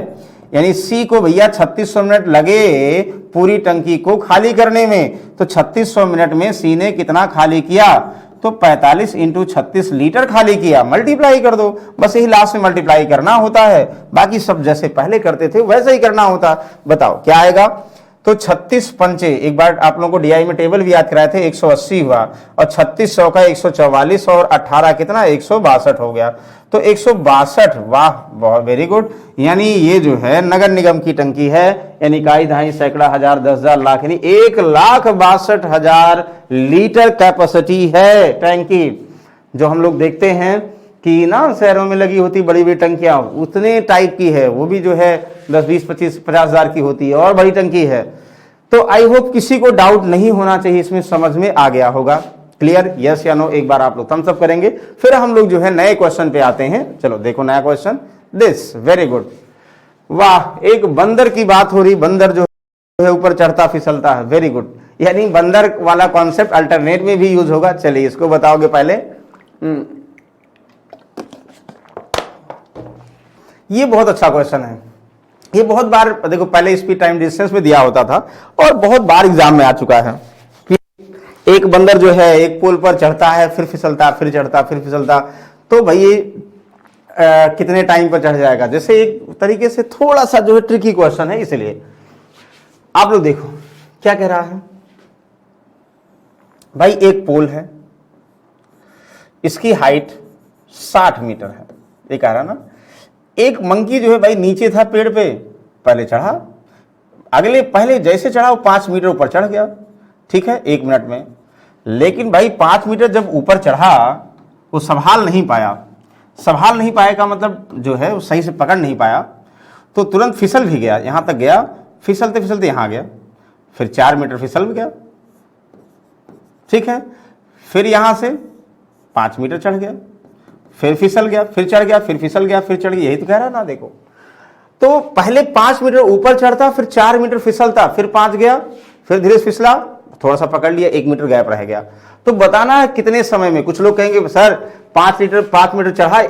यानी सी को भैया 3600 मिनट लगे पूरी टंकी को खाली करने में। तो 3600 मिनट में सी ने कितना खाली किया? तो 45 इंटू 36 लीटर खाली किया, मल्टीप्लाई कर दो, बस यही लास्ट में मल्टीप्लाई करना होता है, बाकी सब जैसे पहले करते थे वैसे ही करना होता। बताओ क्या आएगा। तो 36 पंचे, एक बार आप लोगों को डीआई में टेबल भी याद कराए थे, 180 हुआ, और 36 100 का 144 और 18 कितना 162 हो गया, तो 162। वाह, बहुत वेरी गुड। यानी ये जो है नगर निगम की टंकी है, यानी इकाई, दहाई, सैकड़ा, हजार, 10,000, लाख, यानी 1,62,000 लीटर कैपेसिटी है टैंकी। जो हम लोग देखते हैं कि ना शहरों में लगी होती बड़ी बड़ी टंकियां, उतने टाइप की है, वो भी जो है 10, 20, 25, 50,000 की होती है, और बड़ी टंकी है। तो आई होप किसी को डाउट नहीं होना चाहिए, इसमें समझ में आ गया होगा। क्लियर, यस या नो, एक बार आप लोग थम्स अप करेंगे, फिर हम लोग जो है नए क्वेश्चन पे आते हैं। चलो देखो नया क्वेश्चन, दिस, वेरी गुड। वाह, एक बंदर की बात हो रही, बंदर जो है ऊपर चढ़ता फिसलता है, वेरी गुड। यानी बंदर वाला कॉन्सेप्ट अल्टरनेट में भी यूज होगा। चलिए इसको बताओगे पहले। ये बहुत अच्छा क्वेश्चन है, ये बहुत बार देखो, पहले स्पीड टाइम डिस्टेंस में दिया होता था और बहुत बार एग्जाम में आ चुका है कि एक बंदर जो है एक पोल पर चढ़ता है, फिर फिसलता, फिर चढ़ता, फिर फिसलता, तो भाई ये कितने टाइम पर चढ़ जाएगा। जैसे एक तरीके से थोड़ा सा जो है ट्रिकी क्वेश्चन है, इसलिए आप लोग देखो क्या कह रहा है भाई। एक पोल है, इसकी हाइट 60 मीटर है, ये कह रहा ना। एक मंकी जो है भाई नीचे था पेड़ पे, पहले चढ़ा, पहले जैसे चढ़ा वो 5 मीटर ऊपर चढ़ गया, ठीक है, 1 मिनट में। लेकिन भाई 5 मीटर जब ऊपर चढ़ा वो संभाल नहीं पाया। संभाल नहीं पाया का मतलब जो है वो सही से पकड़ नहीं पाया, तो तुरंत फिसल भी गया, यहां तक गया, फिसलते फिसलते यहां गया, फिर 4 मीटर फिसल भी गया, ठीक है। फिर यहां से 5 मीटर चढ़ गया, फिर फिसल गया, फिर चढ़ गया, फिर फिसल गया, फिर चढ़ गया, यही तो कह रहा ना। देखो तो पहले 5 मीटर ऊपर चढ़ता, फिर 4 मीटर फिसलता, फिर 5 गया, फिर धीरे से फिसला, थोड़ा सा पकड़ लिया, 1 मीटर गैप रह गया। तो बताना है कितने समय में। कुछ लोग कहेंगे सर 5 मीटर चढ़ा,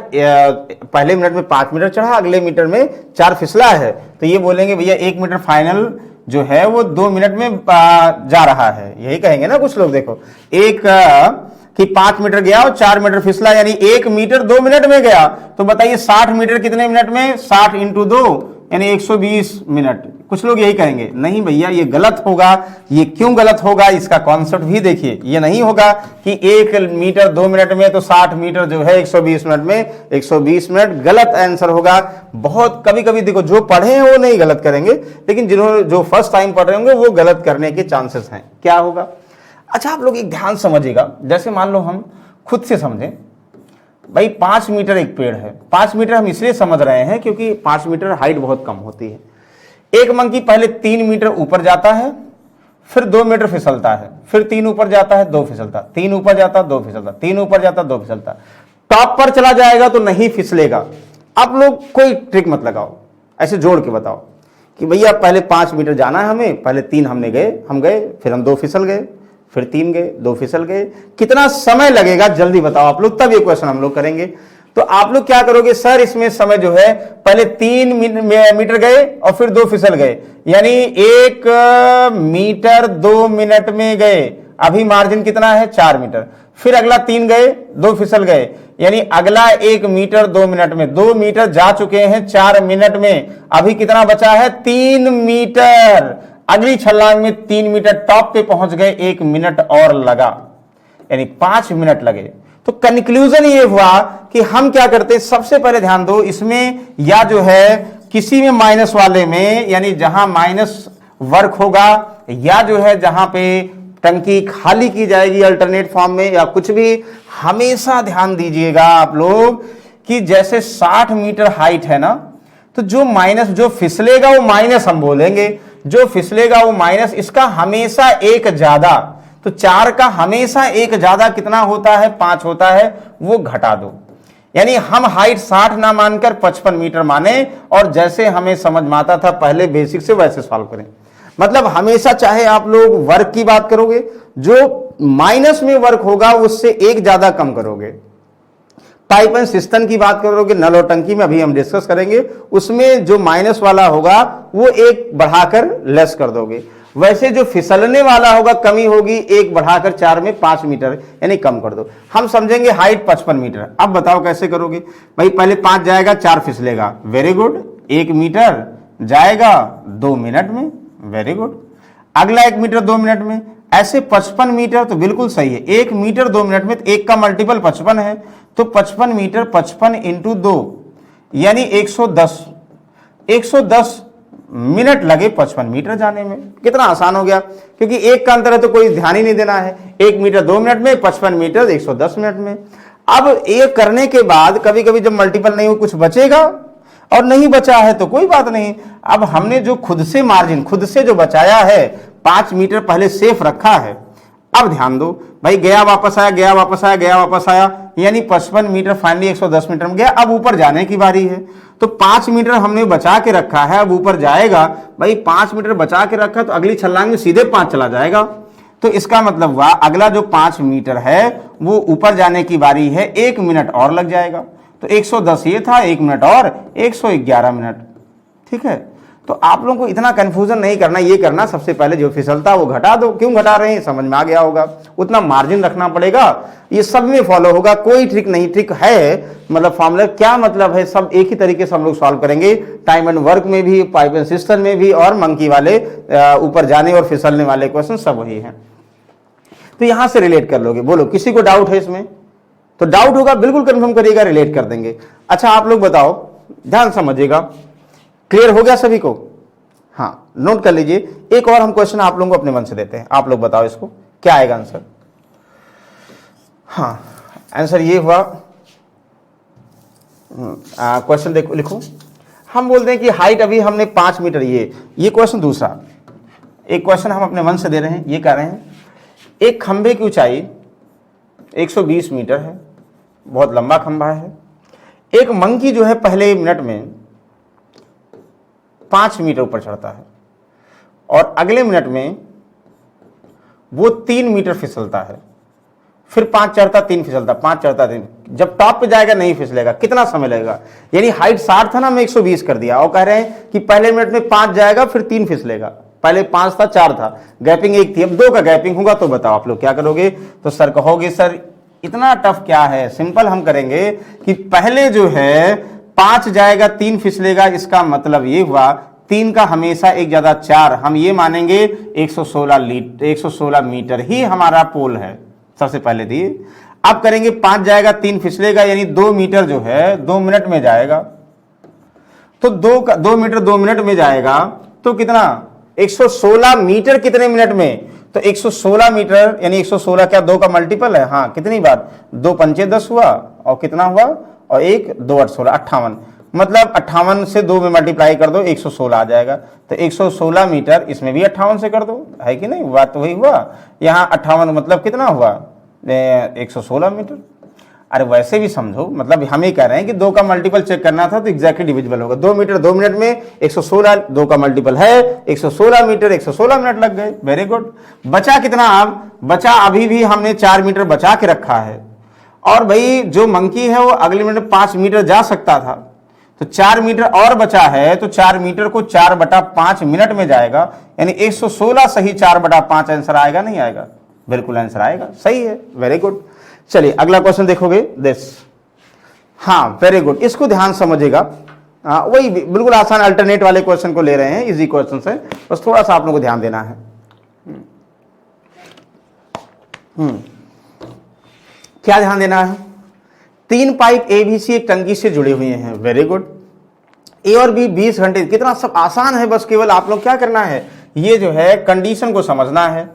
पहले मिनट में 5 मीटर चढ़ा, अगले मीटर में 4 फिसला है, तो ये बोलेंगे भैया 1 मीटर फाइनल जो है वो 2 मिनट में जा रहा है, यही कहेंगे ना कुछ लोग। देखो एक कि 5 मीटर गया और 4 मीटर फिसला, यानी 1 मीटर 2 मिनट में गया, तो बताइए 60 मीटर कितने मिनट में, 60 इंटू 2 यानी 120 मिनट। कुछ लोग यही कहेंगे, नहीं भैया ये गलत होगा। ये क्यों गलत होगा, इसका कॉन्सेप्ट भी देखिए। ये नहीं होगा कि 1 मीटर 2 मिनट में तो 60 मीटर जो है 120 मिनट में 120 मिनट, गलत आंसर होगा। बहुत कभी कभी देखो जो पढ़े हैं वो नहीं गलत करेंगे, लेकिन जिन्होंने जो फर्स्ट टाइम पढ़ रहे होंगे वो गलत करने के चांसेस हैं। क्या होगा, अच्छा आप लोग एक ध्यान समझिएगा। जैसे मान लो हम खुद से समझें, भाई 5 मीटर एक पेड़ है। 5 मीटर हम इसलिए समझ रहे हैं क्योंकि 5 मीटर हाइट बहुत कम होती है। एक मंकी पहले 3 मीटर ऊपर जाता है, फिर 2 मीटर फिसलता है, फिर 3 ऊपर जाता है, 2 फिसलता, 3 ऊपर जाता, 2 फिसलता, 3 ऊपर जाता, 2 फिसलता। टॉप पर चला जाएगा तो नहीं फिसलेगा। आप लोग कोई ट्रिक मत लगाओ, ऐसे जोड़ के बताओ कि भैया पहले 5 मीटर जाना है हमें, पहले 3 हम गए, फिर हम 2 फिसल गए, फिर 3 गए, 2 फिसल गए, कितना समय लगेगा जल्दी बताओ आप लोग, तब ये क्वेश्चन हम लोग करेंगे। तो आप लोग क्या करोगे, सर इसमें समय जो है पहले 3 मीटर गए और फिर 2 फिसल गए, यानी 1 मीटर 2 मिनट में गए, अभी मार्जिन कितना है 4 मीटर। फिर अगला 3 गए, 2 फिसल गए, यानी अगला 1 मीटर 2 मिनट में, 2 मीटर जा चुके हैं 4 मिनट में, अभी कितना बचा है 3 मीटर। अगली छलांग में 3 मीटर टॉप पे पहुंच गए, 1 मिनट और लगा, यानी 5 मिनट लगे। तो कंक्लूजन ये हुआ कि हम क्या करते हैं, सबसे पहले ध्यान दो इसमें, या जो है किसी में माइनस वाले में, यानी जहां माइनस वर्क होगा, या जो है जहां पे टंकी खाली की जाएगी अल्टरनेट फॉर्म में, या कुछ भी, हमेशा ध्यान दीजिएगा आप लोग कि जैसे 60 मीटर हाइट है ना, तो जो माइनस जो फिसलेगा वो माइनस हम बोलेंगे, जो फिसलेगा वो माइनस, इसका हमेशा एक ज्यादा, तो 4 का हमेशा एक ज्यादा कितना होता है 5 होता है, वो घटा दो। यानी हम हाइट 60 ना मानकर 55 मीटर माने, और जैसे हमें समझ में आता था पहले बेसिक से वैसे सॉल्व करें। मतलब हमेशा चाहे आप लोग वर्क की बात करोगे, जो माइनस में वर्क होगा उससे एक ज्यादा कम करोगे। पाइप एंड सिस्टम की बात करोगे, नल और टंकी में अभी हम डिस्कस करेंगे, उसमें जो माइनस वाला होगा वो एक बढ़ाकर लेस कर दोगे। वैसे जो फिसलने वाला होगा कमी होगी, 1 बढ़ाकर 4 में 5 मीटर, यानी कम कर दो। हम समझेंगे हाइट 55 मीटर। अब बताओ कैसे करोगे भाई? पहले 5 जाएगा, 4 फिसलेगा, वेरी गुड। 1 मीटर जाएगा 2 मिनट में, वेरी गुड। अगला 1 मीटर 2 मिनट में, ऐसे 55 मीटर तो बिल्कुल सही है। 1 मीटर 2 मिनट में, तो 1 का मल्टीपल 55 है, तो 55 मीटर 55 इंटू 2 यानी 110। 110 मिनट लगे 55 मीटर जाने में। कितना आसान हो गया, क्योंकि 1 का अंतर है तो कोई ध्यान ही नहीं देना है। 1 मीटर 2 मिनट में, 55 मीटर 110 मिनट में। अब ये करने के बाद कभी कभी जब मल्टीपल नहीं हो कुछ बचेगा, और नहीं बचा है तो कोई बात नहीं। अब हमने जो खुद से मार्जिन खुद से जो बचाया है 5 मीटर पहले सेफ रखा है। अब ध्यान दो भाई, गया वापस आया, गया वापस आया, गया वापस आया, यानी 55 मीटर फाइनली 110 मीटर में गया। अब ऊपर जाने की बारी है, तो 5 मीटर हमने बचा के रखा है, अब ऊपर जाएगा। भाई 5 मीटर बचा के रखा तो अगली छलांग में सीधे 5 चला जाएगा। तो इसका मतलब हुआ अगला जो 5 मीटर है वो ऊपर जाने की बारी है, 1 मिनट और लग जाएगा। तो 110 ये था, 1 मिनट और 111 मिनट। ठीक है, तो आप लोगों को इतना कंफ्यूजन नहीं करना, ये करना सबसे पहले जो फिसलता वो घटा दो। क्यों घटा रहे हैं समझ में आ गया होगा। उतना मार्जिन रखना पड़ेगा, ये सब में फॉलो होगा, कोई ट्रिक नहीं। ट्रिक है मतलब फॉर्मूला क्या मतलब है, सब एक ही तरीके से हम लोग सॉल्व करेंगे। टाइम एंड वर्क में भी, पाइप एंड सिस्टम में भी, और मंकी वाले ऊपर जाने और फिसलने वाले क्वेश्चन सब वही हैं। तो यहां से रिलेट कर लोगे। बोलो किसी को डाउट है इसमें? तो डाउट होगा बिल्कुल कंफर्म करिएगा, रिलेट कर देंगे। अच्छा आप लोग बताओ, ध्यान समझिएगा, क्लियर हो गया सभी को? हाँ, नोट कर लीजिए। एक और हम क्वेश्चन आप लोगों को अपने मन से देते हैं। आप लोग बताओ इसको क्या आएगा आंसर। हाँ, आंसर ये हुआ। क्वेश्चन देखो, लिखो। हम बोलते हैं कि हाइट अभी हमने 5 मीटर, ये क्वेश्चन दूसरा। एक क्वेश्चन हम अपने मन से दे रहे हैं, ये कह रहे हैं एक खंबे की ऊंचाई 120 मीटर है, बहुत लंबा खंबा है। एक मंकी जो है पहले मिनट में 5 मीटर ऊपर चढ़ता है, और अगले मिनट में वो 3 मीटर फिसलता है। फिर 5 चढ़ता, 3 फिसलता, 5 चढ़ता, 3। जब टॉप पे जाएगा नहीं फिसलेगा, कितना समय लगेगा? यानी हाइट 60 था ना, मैं 120 कर दिया, और कह रहे हैं कि पहले मिनट में 5 जाएगा, फिर 3 फिसलेगा। पहले 5 था, 4 था, गैपिंग 1 थी, अब 2 का गैपिंग होगा। तो बताओ आप लोग क्या करोगे? तो सर कहोगे सर इतना टफ क्या है, सिंपल हम करेंगे कि पहले जो है 5 जाएगा, 3 फिसलेगा। इसका मतलब ये हुआ 3 का हमेशा 1 ज्यादा 4, हम ये मानेंगे 116 मीटर ही हमारा पोल है। सबसे पहले दिए। अब करेंगे 5 जाएगा, 3 फिसलेगा, यानी 2 मीटर जो है 2 मिनट में जाएगा। तो 2 मीटर 2 मिनट में जाएगा, तो कितना? 116 मीटर कितने मिनट में? तो 116 मीटर यानी 116 क्या 2 का मल्टीपल है? हाँ, कितनी बार? 2 पंचे 10 हुआ, और कितना हुआ? और 1 2 8 16 58, मतलब 58 से 2 में मल्टीप्लाई कर दो, 116 आ जाएगा। तो 116 मीटर, इसमें भी 58 से कर दो, है कि नहीं? बात तो वही हुआ। यहाँ 58 मतलब कितना हुआ? 116 मीटर। अरे वैसे भी समझो, मतलब हम ही कह रहे हैं कि 2 का मल्टीपल चेक करना था तो एग्जैक्टली डिविजिबल होगा। 2 मीटर 2 मिनट में 116, 2 का मल्टीपल है 116 मीटर, 116 मिनट लग गए। Very good. बचा कितना? अब बचा अभी भी हमने 4 मीटर बचा के रखा है, और भाई जो मंकी है वो अगले मिनट 5 मीटर जा सकता था, तो 4 मीटर और बचा है, तो 4 मीटर को 4/5 मिनट में जाएगा, यानी 116 सही 4/5 आंसर आएगा नहीं आएगा? बिल्कुल आंसर आएगा, सही है। Very good. चलिए अगला क्वेश्चन देखोगे दिस। हाँ वेरी गुड, इसको ध्यान समझिएगा। वही बिल्कुल आसान अल्टरनेट वाले क्वेश्चन को ले रहे हैं, इजी क्वेश्चन है, बस थोड़ा सा आप लोगों को ध्यान देना है। क्या ध्यान देना है? 3 पाइप एबीसी एक टंकी से जुड़े हुए हैं। Very good. ए और बी 20 घंटे, कितना सब आसान है, बस केवल आप लोग क्या करना है, ये जो है कंडीशन को समझना है।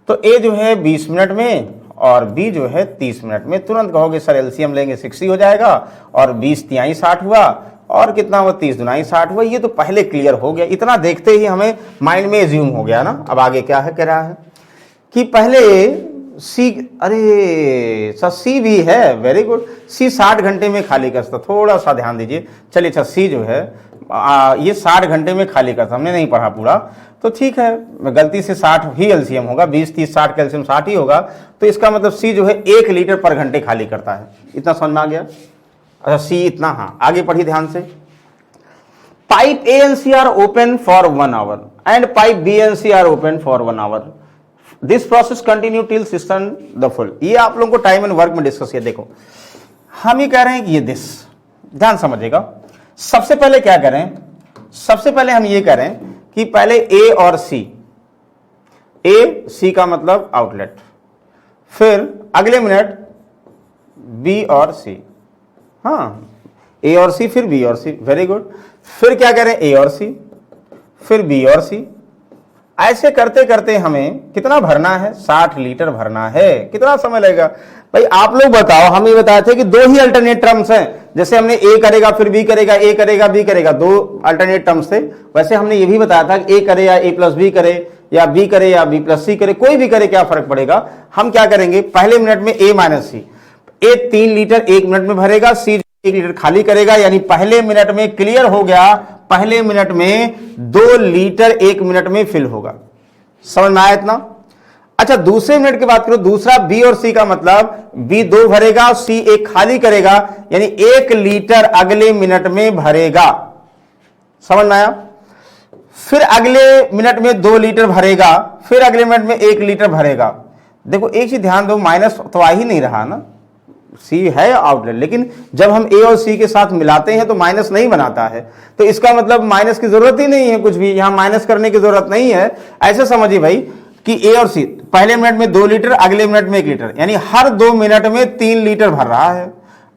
तो ए जो है 20 मिनट में और बी जो है 30 मिनट में। तुरंत कहोगे सर एलसीएम लेंगे 60 हो जाएगा, और 20 तिहाई 60 हुआ, और कितना हुआ 30 दुनाई 60 हुआ। ये तो पहले क्लियर हो गया, इतना देखते ही हमें माइंड में एज्यूम हो गया ना। अब आगे क्या है, कह रहा है कि पहले सी, अरे सर सी भी है। Very good. सी 60 घंटे में खाली करता, थोड़ा सा ध्यान दीजिए। चलिए अच्छा, सी जो है ये 60 घंटे में खाली करता, हमने नहीं पढ़ा पूरा, तो ठीक है, गलती से 60 ही एलसीएम होगा, 20 30 60 का एलसीएम 60 ही होगा। तो इसका मतलब सी जो है 1 लीटर पर घंटे खाली करता है। इतना समझ में आ गया? अच्छा सी इतना। हाँ आगे पढ़िए ध्यान से। Pipe A and C are open for 1 hour and pipe B and C are open for 1 hour. This process continue till cistern the full. ये आप लोगों को टाइम एंड वर्क में डिस्कस किया। देखो हम ये कह रहे हैं कि ये दिस, ध्यान समझिएगा। सबसे पहले क्या करें, सबसे पहले हम ये करें कि पहले ए और सी, ए सी का मतलब आउटलेट, फिर अगले मिनट बी और सी, हाँ ए और सी फिर बी और सी, वेरी गुड। फिर क्या करें, ए और सी फिर बी और सी। ऐसे करते करते हमें कितना भरना है, 60 लीटर भरना है। कितना समय लगेगा भाई आप लोग बताओ। हम ये बताए थे कि दो ही अल्टरनेट टर्म्स हैं, जैसे हमने ए करेगा फिर बी करेगा, ए करेगा बी करेगा, दो अल्टरनेट टर्म्स थे। वैसे हमने ये भी बताया था कि ए करे या ए प्लस बी करे, या बी करे या बी प्लस सी करे, कोई भी करे क्या फर्क पड़ेगा। हम क्या करेंगे, पहले मिनट में ए माइनस सी, ए 3 लीटर 1 मिनट में भरेगा, सी 1 लीटर खाली करेगा, यानी पहले मिनट में क्लियर हो गया, पहले मिनट में 2 लीटर 1 मिनट में फिल होगा। समझ में आया इतना? अच्छा दूसरे मिनट की बात करो, दूसरा बी और सी का मतलब बी 2 भरेगा, सी 1 खाली करेगा, यानी 1 लीटर अगले मिनट में भरेगा। समझ में आया? फिर अगले मिनट में 2 लीटर भरेगा, फिर अगले मिनट में 1 लीटर भरेगा। देखो एक चीज ध्यान दो, माइनस तो आ ही नहीं रहा ना, सी है आउटलेट, लेकिन जब हम ए और सी के साथ मिलाते हैं तो माइनस नहीं बनाता है, तो इसका मतलब माइनस की जरूरत ही नहीं है, कुछ भी यहां माइनस करने की जरूरत नहीं है। ऐसे समझिए भाई कि ए और सी पहले मिनट में 2 लीटर, अगले मिनट में 1 लीटर, यानी हर 2 मिनट में 3 लीटर भर रहा है।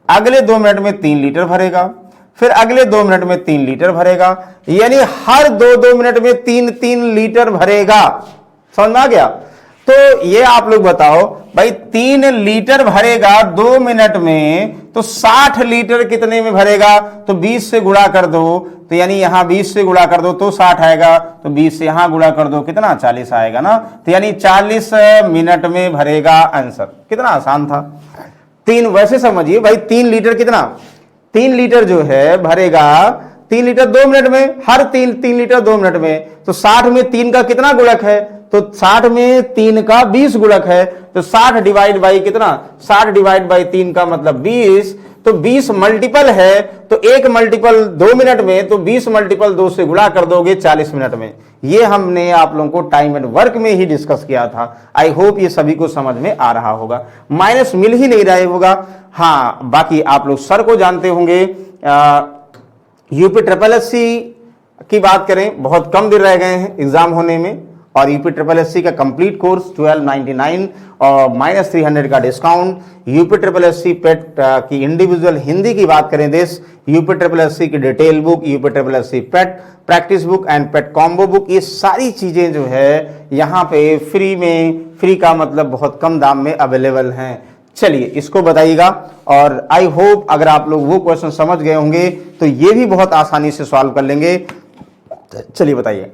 अगले 2 मिनट में 3 लीटर भरेगा, फिर अगले 2 मिनट में 3 लीटर भरेगा, यानी हर 2 मिनट में 3 लीटर भरेगा। समझ में आ गया? तो ये आप लोग बताओ भाई 3 लीटर भरेगा 2 मिनट में, तो 60 लीटर कितने में भरेगा? तो 20 से गुणा कर दो, तो यानी यहां 20 से गुणा कर दो तो 60 आएगा, तो 20 से यहां गुणा कर दो कितना, 40 आएगा ना, तो यानी 40 मिनट में भरेगा आंसर। कितना आसान था। 3 वैसे समझिए भाई 3 लीटर कितना, 3 लीटर जो है भरेगा 3 लीटर 2 मिनट में, हर 3 लीटर 2 मिनट में, तो 60 में 3 का कितना गुणक है, तो 60 में 3 का 20 गुणक है, तो 60 डिवाइड बाई कितना, 60 डिवाइड बाई 3 का मतलब 20, तो 20 मल्टीपल है, तो 1 मल्टीपल 2 मिनट में, तो 20 मल्टीपल 2 से गुणा कर दोगे 40 मिनट में। ये हमने आप लोगों को टाइम एंड वर्क में ही डिस्कस किया था। आई होप ये सभी को समझ में आ रहा होगा, माइनस मिल ही नहीं रहा होगा। हाँ बाकी आप लोग सर को जानते होंगे, यूपी ट्रिपल एससी की बात करें, बहुत कम दिन रह गए हैं एग्जाम होने में, और यूपी ट्रिपल एससी का कंप्लीट कोर्स 1299 और -300 का डिस्काउंट। यूपी ट्रिपल एससी पेट की इंडिविजुअल हिंदी की बात करें देश, यूपी ट्रिपल एससी की detail book, UP triple SC pet practice book and pet combo book, ये सारी चीजें जो है यहाँ पे फ्री में, फ्री का मतलब बहुत कम दाम में अवेलेबल हैं। चलिए इसको बताइएगा, और आई होप अगर आप लोग वो क्वेश्चन समझ गए होंगे तो ये भी बहुत आसानी से सॉल्व कर लेंगे। चलिए बताइए।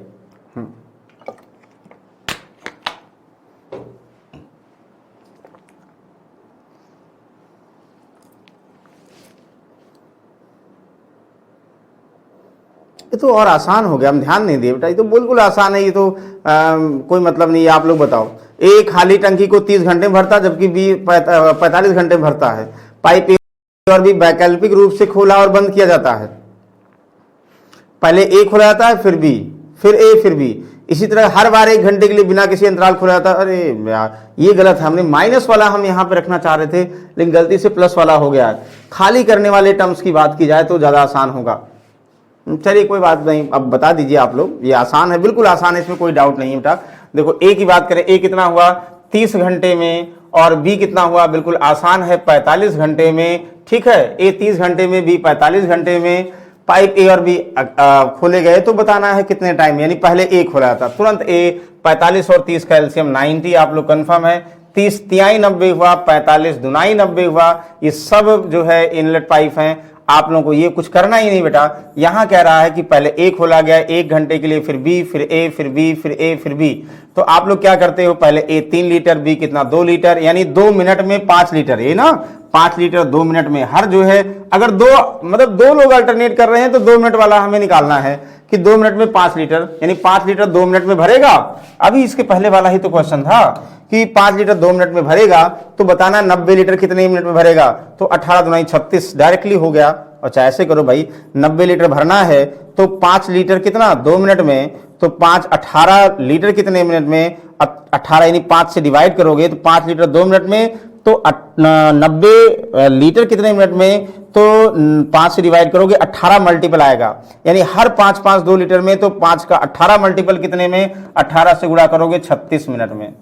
ये तो और आसान हो गया, हम ध्यान नहीं दिए बेटा, ये तो बिल्कुल आसान है, ये तो कोई मतलब नहीं है। आप लोग बताओ, ए खाली टंकी को 30 घंटे में भरता, जबकि बी 45 घंटे में भरता है। पाइप ए और बी वैकल्पिक रूप से खोला और बंद किया जाता है। पहले ए खोला जाता है, फिर बी, फिर ए, फिर बी। इसी तरह हर बार 1 घंटे के लिए बिना किसी अंतराल खोला जाता है। अरे यार ये गलत है, हमने माइनस वाला हम यहाँ पे रखना चाह रहे थे, लेकिन गलती से प्लस वाला हो गया। खाली करने वाले टर्म्स की बात की जाए तो ज्यादा आसान होगा। चलिए कोई बात नहीं, अब बता दीजिए आप लोग, ये आसान है, बिल्कुल आसान है, इसमें कोई डाउट नहीं है बेटा। देखो ए की बात करें, ए कितना हुआ 30 घंटे में, और बी कितना हुआ, बिल्कुल आसान है 45 घंटे में। ठीक है, ए 30 घंटे में, बी 45 घंटे में। पाइप ए और बी खोले गए तो बताना है कितने टाइम, यानी पहले ए खोला था, तुरंत ए 45 और 30 का एलसीएम 90, आप लोग कंफर्म है। 30 तिहाई 90 हुआ, 45 दुनाई 90 हुआ। ये सब जो है इनलेट पाइप हैं, आप लोगों को ये कुछ करना ही नहीं बेटा। यहां कह रहा है कि पहले ए खोला गया 1 घंटे के लिए, फिर बी, फिर ए, फिर बी, फिर ए, फिर बी। तो आप लोग क्या करते हो, पहले ए 3 लीटर, बी कितना 2 लीटर, यानी 2 मिनट में 5 लीटर, ये ना 5 लीटर 2 मिनट में। हर जो है अगर 2 लोग अल्टरनेट कर रहे हैं तो 2 मिनट वाला हमें निकालना है कि 2 मिनट में 5 लीटर, यानी 5 लीटर 2 मिनट में भरेगा। अभी इसके पहले वाला ही तो क्वेश्चन था कि 5 लीटर 2 मिनट में भरेगा, तो बताना 90 लीटर कितने मिनट में भरेगा, तो 18 दुनाई 36 डायरेक्टली हो गया। और चाहे ऐसे करो भाई, 90 लीटर भरना है तो 5 लीटर कितना 2 मिनट में, तो 5 18 लीटर कितने मिनट में, 18 यानी 5 से डिवाइड करोगे तो 5 लीटर 2 मिनट में, तो 90 लीटर कितने मिनट में, तो 5 से डिवाइड करोगे 18 मल्टीपल आएगा, यानी हर 5 5 2 लीटर में, तो 5 का 18 मल्टीपल कितने में, 18 से गुणा करोगे 36 मिनट में,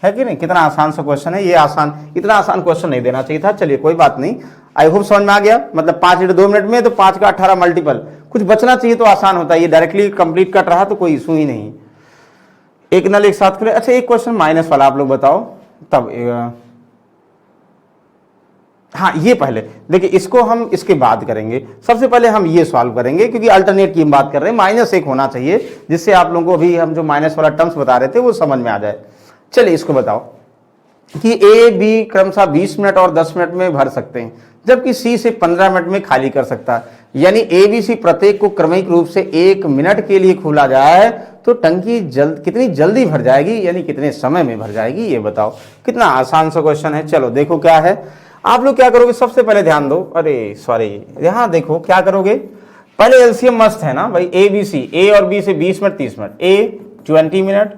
है कि नहीं। कितना आसान सा क्वेश्चन है ये, आसान, इतना आसान क्वेश्चन नहीं देना चाहिए था। चलिए कोई बात नहीं, आई होप समझ में आ गया। मतलब 5 लीटर 2 मिनट में, तो 5 का 18 मल्टीपल, कुछ बचना चाहिए तो आसान होता है, ये डायरेक्टली कंप्लीट कट रहा तो कोई इशू ही नहीं। एक नल एक साथ खुले। अच्छा एक क्वेश्चन माइनस वाला आप लोग बताओ तब। हाँ ये पहले देखिए, इसको हम इसके बाद करेंगे, सबसे पहले हम ये सॉल्व करेंगे क्योंकि अल्टरनेट की हम बात कर रहे हैं। -1 होना चाहिए जिससे आप लोगों को अभी हम जो माइनस वाला टर्म्स बता रहे थे वो समझ में आ जाए। चलिए इसको बताओ कि ए बी क्रमशः 20 मिनट और 10 मिनट में भर सकते हैं, जबकि सी से 15 मिनट में खाली कर सकता है, यानी ए बी सी प्रत्येक को क्रमिक रूप से 1 मिनट के लिए खोला जाए तो टंकी कितनी जल्दी भर जाएगी, यानी कितने समय में भर जाएगी, ये बताओ। कितना आसान सा क्वेश्चन है। चलो देखो क्या है, आप लोग क्या करोगे, सबसे पहले ध्यान दो, अरे सॉरी यहां देखो क्या करोगे, पहले एलसीएम मस्त है ना भाई, ए बी सी, ए और बी से 20 मिनट 30 मिनट, ए 20 मिनट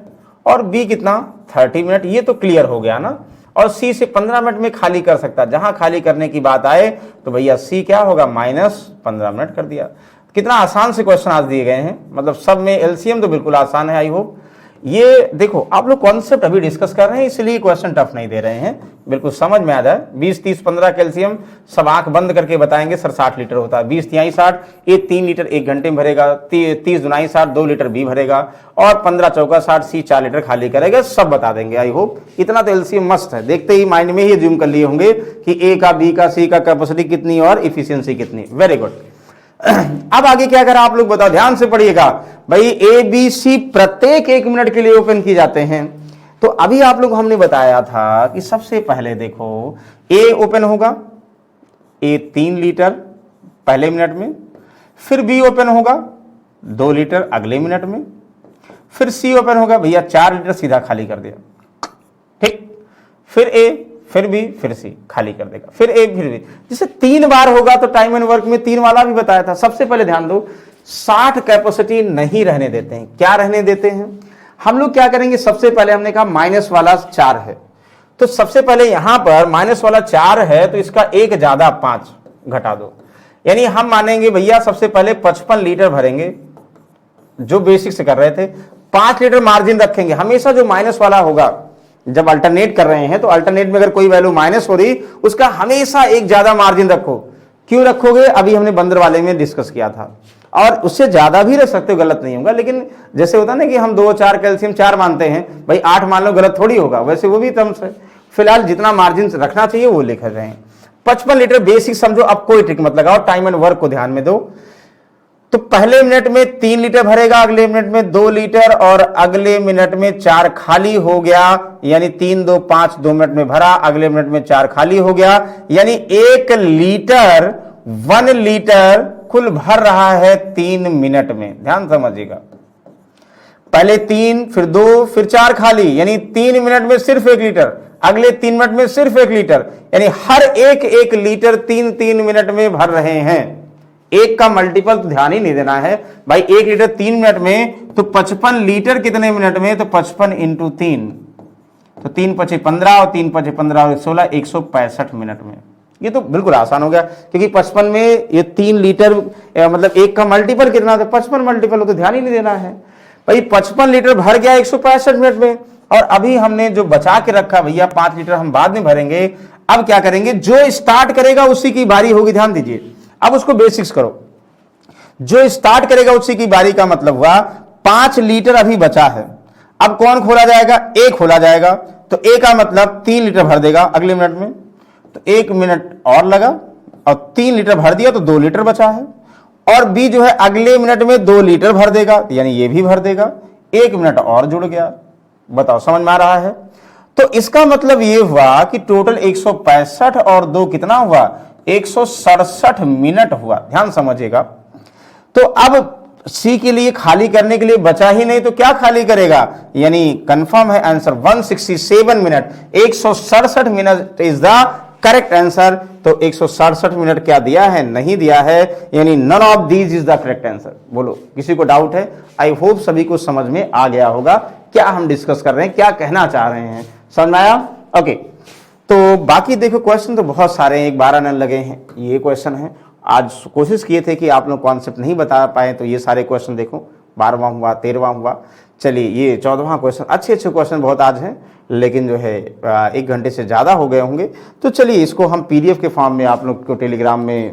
और बी कितना 30 मिनट, ये तो क्लियर हो गया ना। और सी से 15 मिनट में खाली कर सकता है, जहां खाली करने की बात आए तो भैया सी क्या होगा, -15 मिनट कर दिया। कितना आसान से क्वेश्चन आज दिए गए हैं, मतलब सब में एलसीएम तो बिल्कुल आसान है। आई होप ये देखो आप लोग कॉन्सेप्ट अभी डिस्कस कर रहे हैं, इसलिए क्वेश्चन टफ नहीं दे रहे हैं, बिल्कुल समझ में आ जाए। 20 30 15 कैल्शियम सब आंख बंद करके बताएंगे सर 60 लीटर होता है, 20 तिहाई 60, ये 3 लीटर 1 घंटे में भरेगा, 30 दुनाई 60 2 लीटर बी भरेगा, और 15 चौका 60 सी 4 लीटर खाली करेगा, सब बता देंगे। आई होप इतना तो एलसीएम मस्त है, देखते ही माइंड में ही ज्यूम कर लिए होंगे कि ए का बी का सी का कैपेसिटी कितनी और इफिशियंसी कितनी। Very good. अब आगे क्या करा आप लोग बताओ, ध्यान से पढ़िएगा भाई। ए बी सी प्रत्येक 1 मिनट के लिए ओपन किए जाते हैं, तो अभी आप लोग हमने बताया था कि सबसे पहले देखो ए ओपन होगा, ए 3 लीटर पहले मिनट में, फिर बी ओपन होगा 2 लीटर अगले मिनट में, फिर सी ओपन होगा भैया 4 लीटर सीधा खाली कर दिया, ठीक, फिर ए, फिर बी, फिर सी खाली कर देगा, फिर ए, फिर बी, जिसे 3 बार होगा तो टाइम एंड वर्क में 3 वाला भी बताया था। सबसे पहले ध्यान दो, 60 कैपेसिटी नहीं रहने देते हैं, क्या रहने देते हैं हम लोग, क्या करेंगे, सबसे पहले हमने कहा माइनस वाला 4 है, तो सबसे पहले यहां पर माइनस वाला 4 है तो इसका एक ज्यादा 5 घटा दो, यानी हम मानेंगे भैया सबसे पहले 55 लीटर भरेंगे, जो बेसिक से कर रहे थे, 5 लीटर मार्जिन रखेंगे। हमेशा जो माइनस वाला होगा, जब अल्टरनेट कर रहे हैं तो अल्टरनेट में अगर कोई वैल्यू माइनस हो रही, उसका हमेशा एक ज्यादा मार्जिन रखो। क्यों रखोगे, अभी हमने बंदर वाले में डिस्कस किया था, और उससे ज्यादा भी रख सकते हो, गलत नहीं होगा, लेकिन जैसे होता ना कि हम 2 4 कैल्शियम 4 मानते हैं, भाई 8 मान लो, गलत थोड़ी होगा, वैसे वो भी टर्म्स है। फिलहाल जितना मार्जिन रखना चाहिए वो लिख रहे हैं। 55 लीटर बेसिक समझो, अब कोई ट्रिक मत लगाओ, टाइम एंड वर्क को ध्यान में दो। तो पहले मिनट में 3 लीटर भरेगा, अगले मिनट में 2 लीटर, और अगले मिनट में 4 खाली हो गया, यानी 3 2 5 2 मिनट में भरा, अगले मिनट में 4 खाली हो गया, यानी 1 लीटर 1 लीटर कुल भर रहा है 3 मिनट में। ध्यान समझिएगा, पहले 3 फिर 2 फिर 4 खाली, यानी 3 मिनट में सिर्फ 1 लीटर, अगले 3 मिनट में सिर्फ 1 लीटर, यानी हर एक लीटर 3 मिनट में भर रहे हैं। एक का मल्टीपल तो ध्यान ही नहीं देना है भाई, 1 लीटर 3 मिनट में, तो 55 लीटर कितने मिनट में, तो 55 × 3, तो 3 × 5 = 15 और 3 × 5 = 15 और 16 165 मिनट में। ये तो बिल्कुल आसान हो गया, क्योंकि 55 में ये 3 लीटर मतलब एक का मल्टीपल कितना, तो 55 मल्टीपल हो, तो ध्यान ही नहीं देना है भाई। 55 लीटर भर गया 165 मिनट में, और अभी हमने जो बचा के रखा भैया 5 लीटर हम बाद में भरेंगे। अब क्या करेंगे, जो स्टार्ट करेगा उसी की बारी होगी, ध्यान दीजिए। अब उसको बेसिक्स करो, जो स्टार्ट करेगा उसी की बारी का मतलब हुआ 5 लीटर अभी बचा है, अब कौन खोला जाएगा, ए खोला जाएगा, तो ए का मतलब 3 लीटर भर देगा अगले मिनट में, तो 1 मिनट और लगा, और 3 लीटर भर दिया तो 2 लीटर बचा है, और बी जो है अगले मिनट में 2 लीटर भर देगा, यानी ये भी भर देगा, 1 मिनट और जुड़ गया। बताओ समझ में आ रहा है। तो इसका मतलब ये हुआ कि टोटल 165 और 2 कितना हुआ, 167 मिनट हुआ। ध्यान समझिएगा। तो अब सी के लिए खाली करने के लिए बचा ही नहीं, तो क्या खाली करेगा, यानी कंफर्म है answer 167 minute, 167 minute is the correct answer. तो 167 मिनट क्या दिया है, नहीं दिया है, यानी none of these is the correct answer. बोलो, किसी को डाउट है? आई होप सभी को समझ में आ गया होगा क्या हम डिस्कस कर रहे हैं, क्या कहना चाह रहे हैं, समझ में आया? ओके, तो बाकी देखो क्वेश्चन तो बहुत सारे हैं, 12 नन लगे हैं, ये क्वेश्चन है। आज कोशिश किए थे कि आप लोग कॉन्सेप्ट नहीं बता पाए, तो ये सारे क्वेश्चन देखो, 12वां हुआ, 13वां हुआ, चलिए ये 14वां क्वेश्चन। अच्छे अच्छे क्वेश्चन बहुत आज हैं, लेकिन जो है 1 घंटे से ज़्यादा हो गए होंगे, तो चलिए इसको हम PDF के फॉर्म में आप लोग को टेलीग्राम में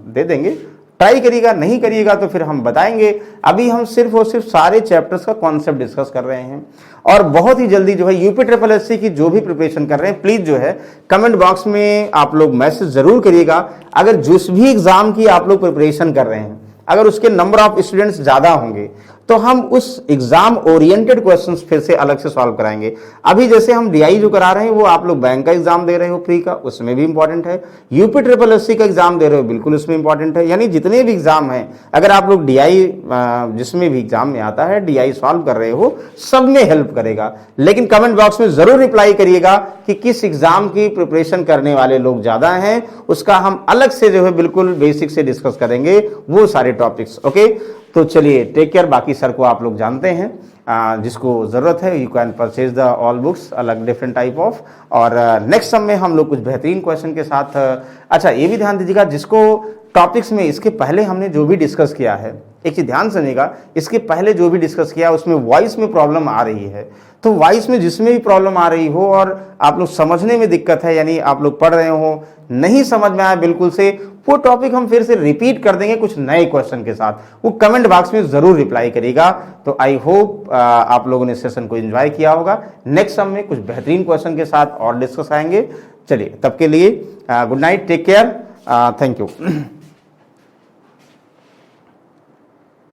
दे देंगे। ट्राई करिएगा, नहीं करिएगा तो फिर हम बताएंगे। अभी हम सिर्फ और सिर्फ सारे चैप्टर्स का कॉन्सेप्ट डिस्कस कर रहे हैं, और बहुत ही जल्दी जो है UPSSC की जो भी प्रिपरेशन कर रहे हैं, प्लीज जो है कमेंट बॉक्स में आप लोग मैसेज जरूर करिएगा। अगर जिस भी एग्जाम की आप लोग प्रिपरेशन कर रहे हैं, अगर उसके नंबर ऑफ स्टूडेंट्स ज्यादा होंगे तो हम उस एग्जाम ओरिएंटेड क्वेश्चंस फिर से अलग से सॉल्व कराएंगे। अभी जैसे हम DI जो करा रहे हैं, वो आप लोग बैंक का एग्जाम दे रहे हो फ्री का, उसमें भी इंपॉर्टेंट है। UPSSC का एग्जाम दे रहे हो, बिल्कुल उसमें इंपॉर्टेंट है। यानी जितने भी एग्जाम हैं, अगर आप लोग DI जिसमें भी एग्जाम में आता है DI सॉल्व कर रहे हो, सब में हेल्प करेगा। लेकिन कमेंट बॉक्स में जरूर रिप्लाई करिएगा कि किस एग्जाम की प्रिपरेशन करने वाले लोग ज्यादा हैं, उसका हम अलग से जो है बिल्कुल बेसिक से डिस्कस करेंगे वो सारे टॉपिक्स। ओके, तो चलिए टेक केयर। बाकी सर को आप लोग जानते हैं, जिसको जरूरत है you can purchase the all books, अलग डिफरेंट टाइप ऑफ। और नेक्स्ट सम में हम लोग कुछ बेहतरीन क्वेश्चन के साथ, अच्छा ये भी ध्यान दीजिएगा, जिसको टॉपिक्स में इसके पहले हमने जो भी डिस्कस किया है, एक चीज ध्यान सुनिएगा, इसके पहले जो भी डिस्कस किया उसमें वॉइस में प्रॉब्लम आ रही है, तो वॉइस में जिसमें भी प्रॉब्लम आ रही हो और आप लोग समझने में दिक्कत है, यानी आप लोग पढ़ रहे हो नहीं समझ में आया बिल्कुल से, वो टॉपिक हम फिर से रिपीट कर देंगे कुछ नए क्वेश्चन के साथ, वो कमेंट बॉक्स में जरूर रिप्लाई करिएगा। तो आई होप आप लोगों ने सेशन को एंजॉय किया होगा। नेक्स्ट सम में कुछ बेहतरीन क्वेश्चन के साथ और डिस्कस आएंगे। चलिए तब के लिए good night, take care, thank you.